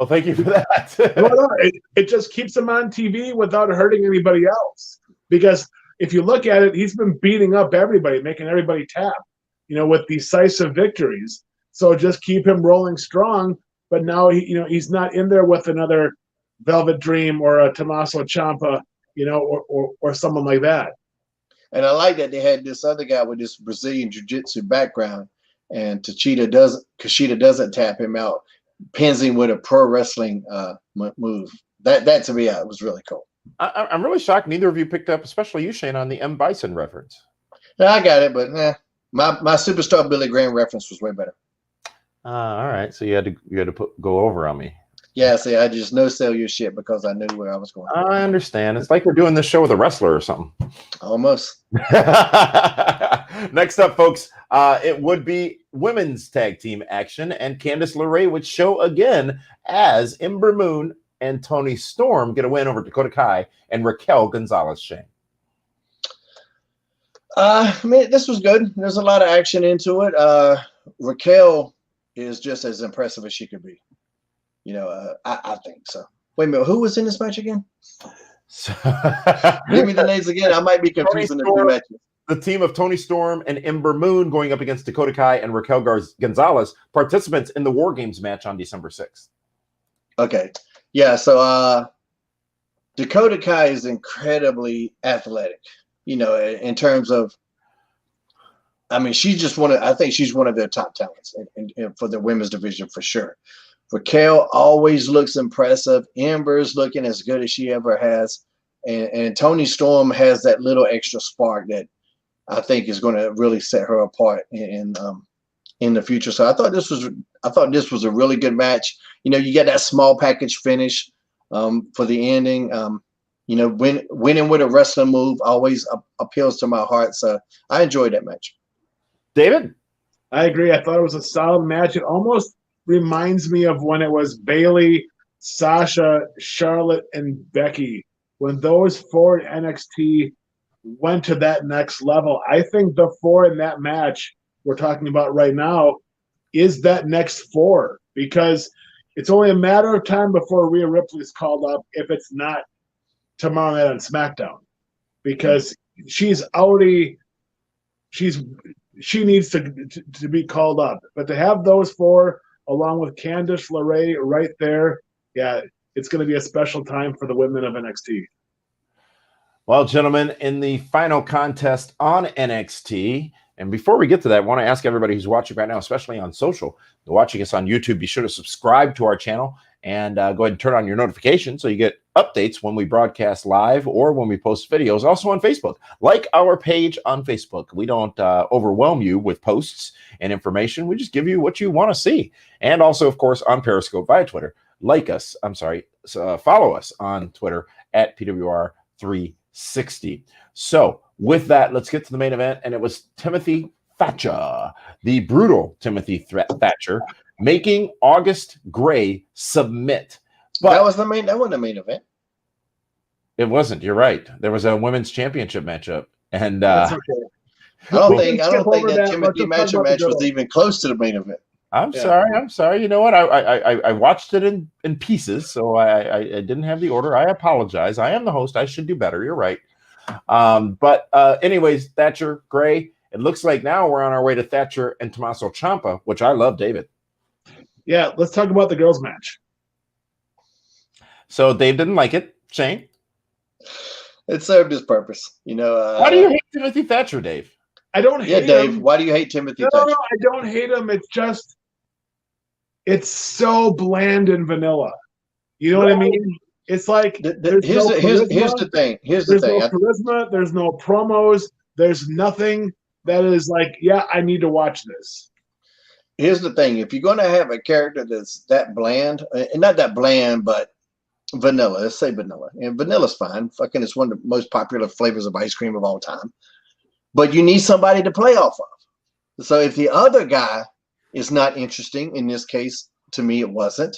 Well, thank you for that. It just keeps him on TV without hurting anybody else. Because if you look at it, he's been beating up everybody, making everybody tap, you know, with decisive victories. So just keep him rolling strong. But now he's not in there with another Velvet Dream or a Tommaso Ciampa, you know, or someone like that. And I like that they had this other guy with this Brazilian jiu-jitsu background, and Kushida doesn't tap him out, pins him with a pro wrestling move. That to me was really cool. I'm really shocked neither of you picked up, especially you, Shane, on the M. Bison reference. No, I got it, but my superstar Billy Graham reference was way better. All right, so you had to go over on me. Yeah, see, I just no-sell your shit because I knew where I was going. I understand. It's like we're doing this show with a wrestler or something. Almost. Next up, folks, it would be women's tag team action, and Candice LeRae would show again as Ember Moon and Toni Storm get a win over Dakota Kai and Raquel Gonzalez. Shane. This was good. There's a lot of action into it. Raquel is just as impressive as she could be. You know, I think so. Wait a minute, who was in this match again? Give me the names again. I might be confusing the two matches. The team of Toni Storm and Ember Moon going up against Dakota Kai and Raquel Gonzalez, participants in the War Games match on December 6th. Okay. Yeah, so Dakota Kai is incredibly athletic, you know, in terms of, I mean, I think she's one of their top talents for the women's division for sure. Raquel always looks impressive. Ember's looking as good as she ever has. And Toni Storm has that little extra spark that I think is going to really set her apart in the future. So I thought this was a really good match. You know, you get that small package finish for the ending. You know, winning with a wrestling move always appeals to my heart. So I enjoyed that match. David? I agree. I thought it was a solid match. It almost reminds me of when it was Bayley, Sasha, Charlotte, and Becky. When those four in NXT went to that next level, I think the four in that match we're talking about right now is that next four, because it's only a matter of time before Rhea Ripley is called up if it's not tomorrow night on SmackDown, because she needs to be called up. But to have those four along with Candice LeRae right there, yeah, it's going to be a special time for the women of NXT. Well, gentlemen, in the final contest on NXT, and before we get to that, I want to ask everybody who's watching right now, especially on social, watching us on YouTube, be sure to subscribe to our channel And go ahead and turn on your notifications so you get updates when we broadcast live or when we post videos. Also on Facebook. Like our page on Facebook. We don't overwhelm you with posts and information. We just give you what you want to see. And also, of course, on Periscope via Twitter. Follow us on Twitter at PWR360. So with that, let's get to the main event. And it was Timothy Thatcher, the brutal Timothy Thatcher, making August Gray submit. But that wasn't the main event. It wasn't. You're right. There was a women's championship matchup, and That's okay. I don't think that Timothy match was even close to the main event. I'm sorry. You know what? I watched it in pieces, so I didn't have the order. I apologize. I am the host. I should do better. You're right. But anyways, Thatcher, Gray. It looks like now we're on our way to Thatcher and Tommaso Ciampa, which I love, David. Yeah, let's talk about the girls' match. So Dave didn't like it. Shane? It served its purpose. Why do you hate Timothy Thatcher, Dave? I don't hate him. Dave, why do you hate Timothy Thatcher? No, I don't hate him. It's just, it's so bland and vanilla. You know what I mean? It's like, here's the thing. There's no charisma. There's no promos. There's nothing that is like, yeah, I need to watch this. Here's the thing. If you're going to have a character that's that bland, and not that bland, but vanilla, let's say vanilla. And vanilla's fine. Fucking it's one of the most popular flavors of ice cream of all time. But you need somebody to play off of. So if the other guy is not interesting, in this case, to me it wasn't,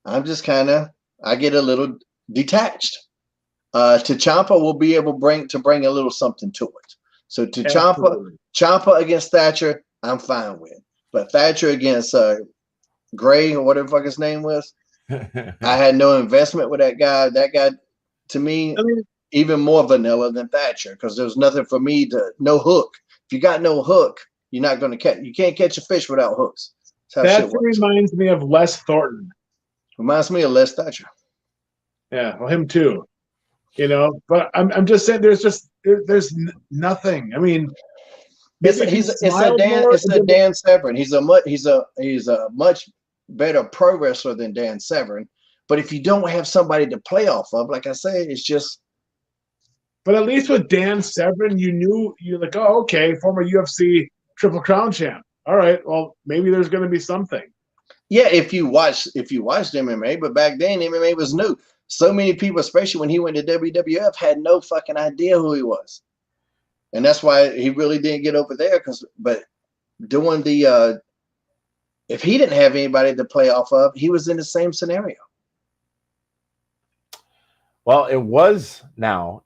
I'm just I get a little detached. Ciampa will be able to bring a little something to it. So Ciampa against Thatcher, I'm fine with. But Thatcher against Gray or whatever the fuck his name was, I had no investment with that guy. That guy, to me, even more vanilla than Thatcher because there's nothing for me no hook. If you got no hook, you're not going to catch. You can't catch a fish without hooks. That reminds me of Les Thornton. Reminds me of Les Thatcher. Yeah, well, him too. But I'm just saying, there's nothing. I mean, it's a Dan Severn. He's a much better pro wrestler than Dan Severn. But if you don't have somebody to play off of, like I say, it's just. But at least with Dan Severn, you're like, oh, okay, former UFC Triple Crown champ. All right, well, maybe there's going to be something. Yeah, if you watched MMA, but back then MMA was new. So many people, especially when he went to WWF, had no fucking idea who he was. And that's why he really didn't get over there. But doing if he didn't have anybody to play off of, he was in the same scenario. Well, it is now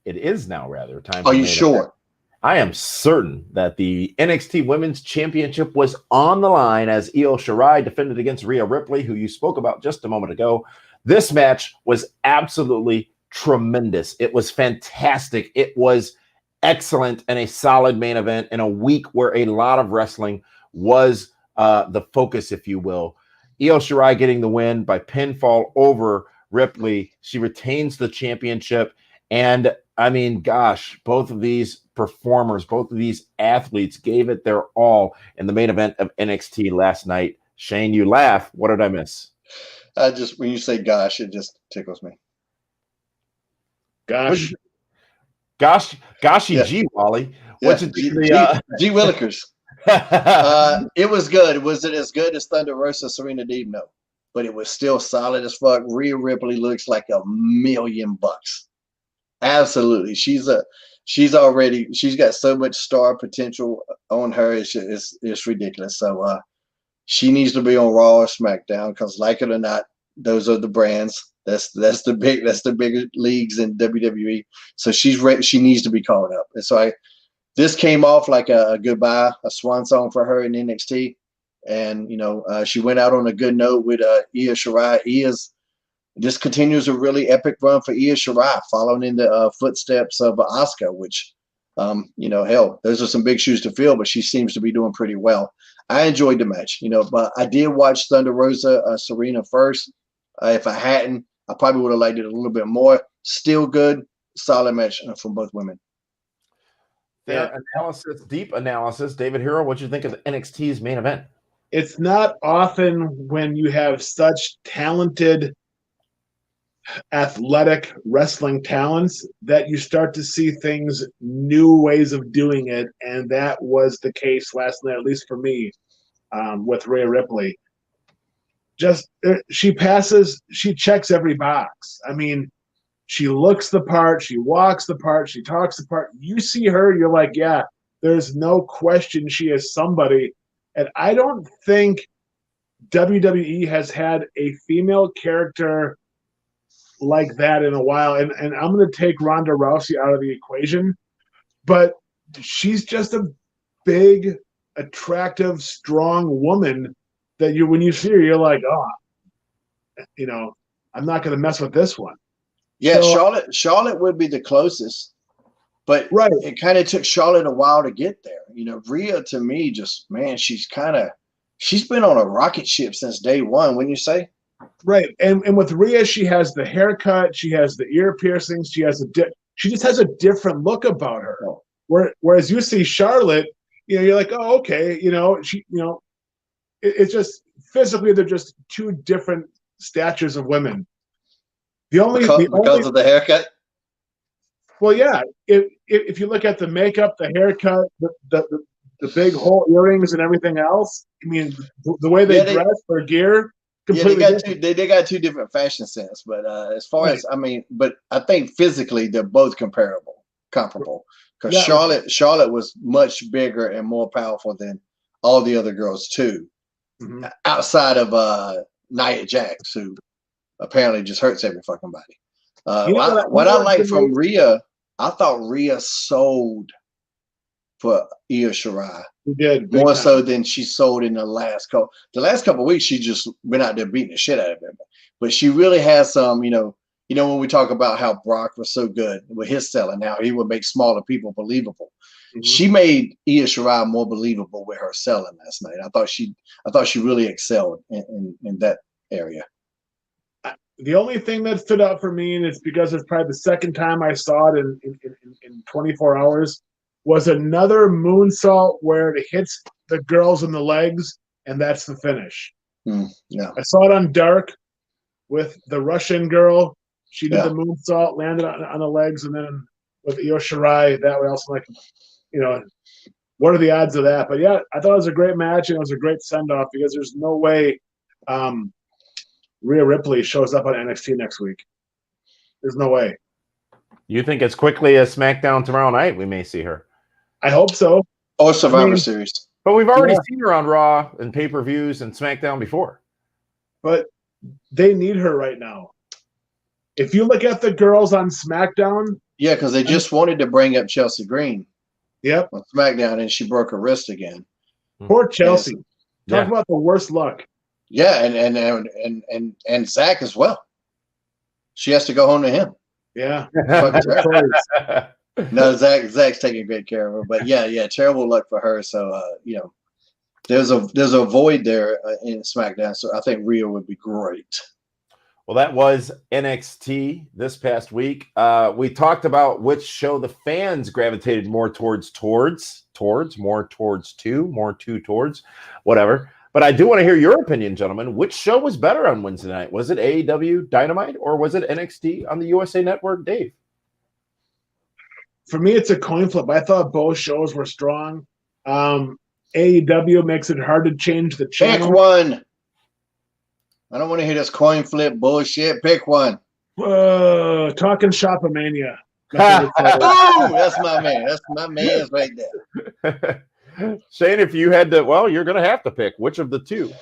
time. Are you sure? I am certain that the NXT Women's Championship was on the line as Io Shirai defended against Rhea Ripley, who you spoke about just a moment ago. This match was absolutely tremendous. It was fantastic. It was excellent and a solid main event in a week where a lot of wrestling was the focus, if you will. Io Shirai getting the win by pinfall over Ripley. She retains the championship. And I mean, gosh, both of these performers, both of these athletes gave it their all in the main event of NXT last night. Shane, you laugh. What did I miss? When you say gosh, it just tickles me. Gosh. Goshy Yeah. G, Wally. Yeah. G Willikers. It was good. Was it as good as Thunder Rosa Serena Deeb? No. But it was still solid as fuck. Rhea Ripley looks like $1,000,000. Absolutely. She's got so much star potential on her. It's ridiculous. So she needs to be on Raw or SmackDown because, like it or not, those are the brands. That's the bigger leagues in WWE. So she's ready. She needs to be called up. And so this came off like a goodbye, a swan song for her in NXT. And she went out on a good note with Io Shirai. This continues a really epic run for Io Shirai, following in the footsteps of Asuka, which, hell, those are some big shoes to fill, but she seems to be doing pretty well. I enjoyed the match, but I did watch Thunder Rosa Serena first. If I hadn't, I probably would have liked it a little bit more. Still good, solid match from both women. Deep analysis. David Hero, what do you think of NXT's main event? it's not often when you have such talented, athletic wrestling talents that you start to see things, new ways of doing it, and that was the case last night, at least for me, with Rhea Ripley. Just she checks every box. I mean, she looks the part, she walks the part, she talks the part. You see her, you're like, yeah, there's no question she is somebody. And I don't think WWE has had a female character like that in a while. And I'm going to take Ronda Rousey out of the equation, but she's just a big, attractive, strong woman that when you see her, you're like, oh, I'm not going to mess with this one. Yeah, So, Charlotte would be the closest, but right. It kind of took Charlotte a while to get there. Rhea, to me, just, man, she's been on a rocket ship since day one, wouldn't you say? Right. And with Rhea, she has the haircut, she has the ear piercings, she just has a different look about her. Oh. Whereas you see Charlotte, you're like, oh, okay, it's just physically they're just two different statures of women. Because of the haircut? Well, yeah. If you look at the makeup, the haircut, the big hole earrings and everything else, I mean, the way they dress, their gear, completely different. They got two different fashion sense, but as far as but I think physically they're both comparable. Because Charlotte was much bigger and more powerful than all the other girls too, outside of Nia Jax, who apparently just hurts every fucking body. What I like from Rhea, I thought Rhea sold for Io Shirai. She did more so than she sold in the last couple. The last couple of weeks, she just been out there beating the shit out of him. But she really has some, when we talk about how Brock was so good with his selling, how he would make smaller people believable. She made Io Shirai more believable with her selling last night. I thought she really excelled in that area. The only thing that stood out for me, and it's because it's probably the second time I saw it in 24 hours, was another moonsault where it hits the girls in the legs, and that's the finish. Yeah, I saw it on Dark with the Russian girl. She did the moonsault, landed on the legs, and then with Io Shirai, that way also like, what are the odds of that? But yeah, I thought it was a great match, and it was a great send-off because there's no way Rhea Ripley shows up on NXT next week. There's no way. You think as quickly as SmackDown tomorrow night we may see her? I hope so. Or Survivor Series. But we've already seen her on Raw and pay-per-views and SmackDown before. But they need her right now. If you look at the girls on SmackDown. Yeah, because they just wanted to bring up Chelsea Green. Yep. On SmackDown, and she broke her wrist again. Poor Chelsea. Talk about the worst luck. Yeah, and Zach as well. She has to go home to him. Yeah. No, Zach's taking great care of her, but yeah, terrible luck for her. So there's a void there in SmackDown. So I think Rhea would be great. Well, that was NXT this past week. We talked about which show the fans gravitated more towards, whatever. But I do want to hear your opinion, gentlemen. Which show was better on Wednesday night? Was it AEW Dynamite or was it NXT on the USA Network, Dave? For me, it's a coin flip. I thought both shows were strong. AEW makes it hard to change the channel. Pick one. I don't want to hear this coin flip bullshit. Pick one. Talking Chapa Mania. Oh, that's my man. That's my man's right there. Shane, if you had to, you're going to have to pick which of the two.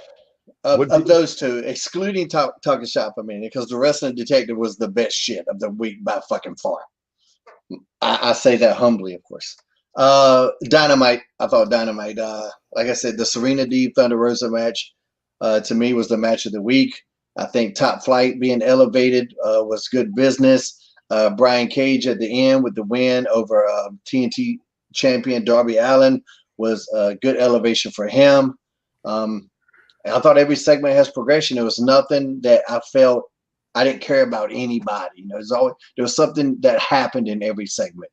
Of those two, excluding Talking Chapa Mania, because the Wrestling Detective was the best shit of the week by fucking far. I say that humbly, of course. Dynamite. I thought Dynamite, like I said, the Serena Deeb Thunder Rosa match, to me was the match of the week. I think Top Flight being elevated was good business. Brian Cage at the end with the win over TNT champion Darby Allin was a good elevation for him. And I thought every segment has progression. There was nothing that I felt I didn't care about anybody. There was something that happened in every segment.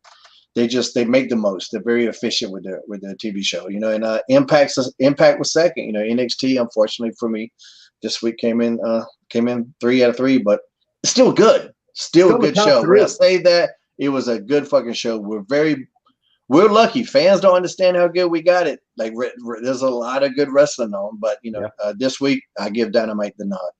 they make the most. They're very efficient with their TV show, you know. And Impact was second. You know, NXT, unfortunately for me, this week came in 3 out of 3, but it's still good. Still a good show. When I say that, it was a good fucking show. We're lucky. Fans don't understand how good we got it. Like there's a lot of good wrestling on, but you know, this week I give Dynamite the nod.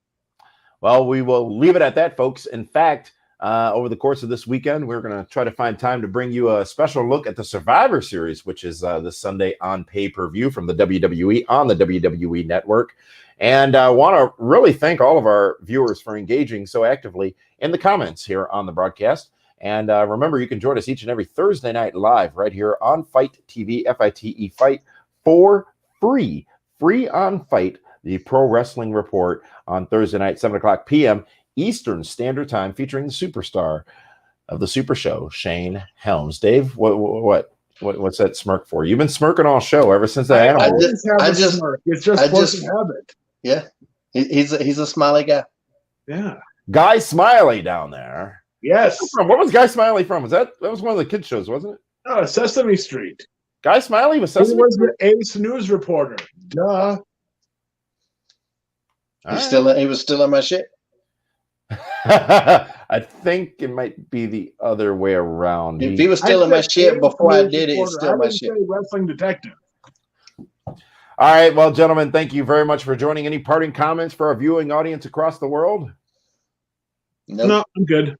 Well, we will leave it at that, folks. In fact, over the course of this weekend, we're going to try to find time to bring you a special look at the Survivor Series, which is this Sunday on pay-per-view from the WWE on the WWE Network. And I want to really thank all of our viewers for engaging so actively in the comments here on the broadcast. And remember, you can join us each and every Thursday night live right here on Fight TV, FITE Fight, for free on Fight, the Pro Wrestling Report on Thursday night, 7 o'clock p.m. Eastern Standard Time, featuring the superstar of the Super Show, Shane Helms. Dave, what's that smirk for? You've been smirking all show ever since that animal. It's just force of habit. Yeah, he's a smiley guy. Yeah, Guy Smiley down there. Yes. What was Guy Smiley from? That was one of the kids shows, wasn't it? Oh, Sesame Street. Guy Smiley was Sesame. He was the Ace News reporter. Duh. He was still on my shit. I think it might be the other way around. If he was still in my shit before I did it, it's still my shit. Wrestling detective. All right, well, gentlemen, thank you very much for joining. Any parting comments for our viewing audience across the world? Nope. No, I'm good.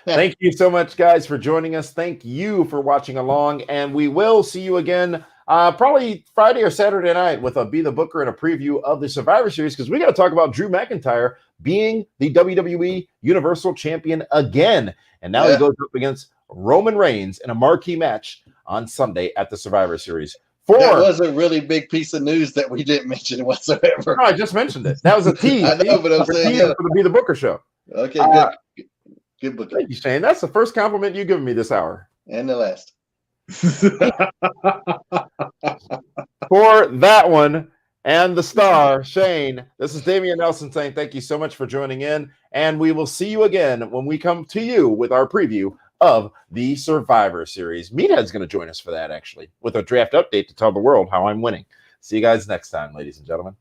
Thank you so much, guys, for joining us. Thank you for watching along, and we will see you again probably Friday or Saturday night with a Be the Booker and a preview of the Survivor Series, because we got to talk about Drew McIntyre being the WWE Universal Champion again. And now he goes up against Roman Reigns in a marquee match on Sunday at the Survivor Series. That was a really big piece of news that we didn't mention whatsoever. No, I just mentioned it. That was a tease. I know, but I'm saying for the Be the Booker show. Okay, good. Good book. Thank you, Shane. That's the first compliment you've given me this hour. And the last. For that one and the star, Shane, this is Damian Nelson saying thank you so much for joining in. And we will see you again when we come to you with our preview of the Survivor Series. Meathead's going to join us for that, actually, with a draft update to tell the world how I'm winning. See you guys next time, ladies and gentlemen.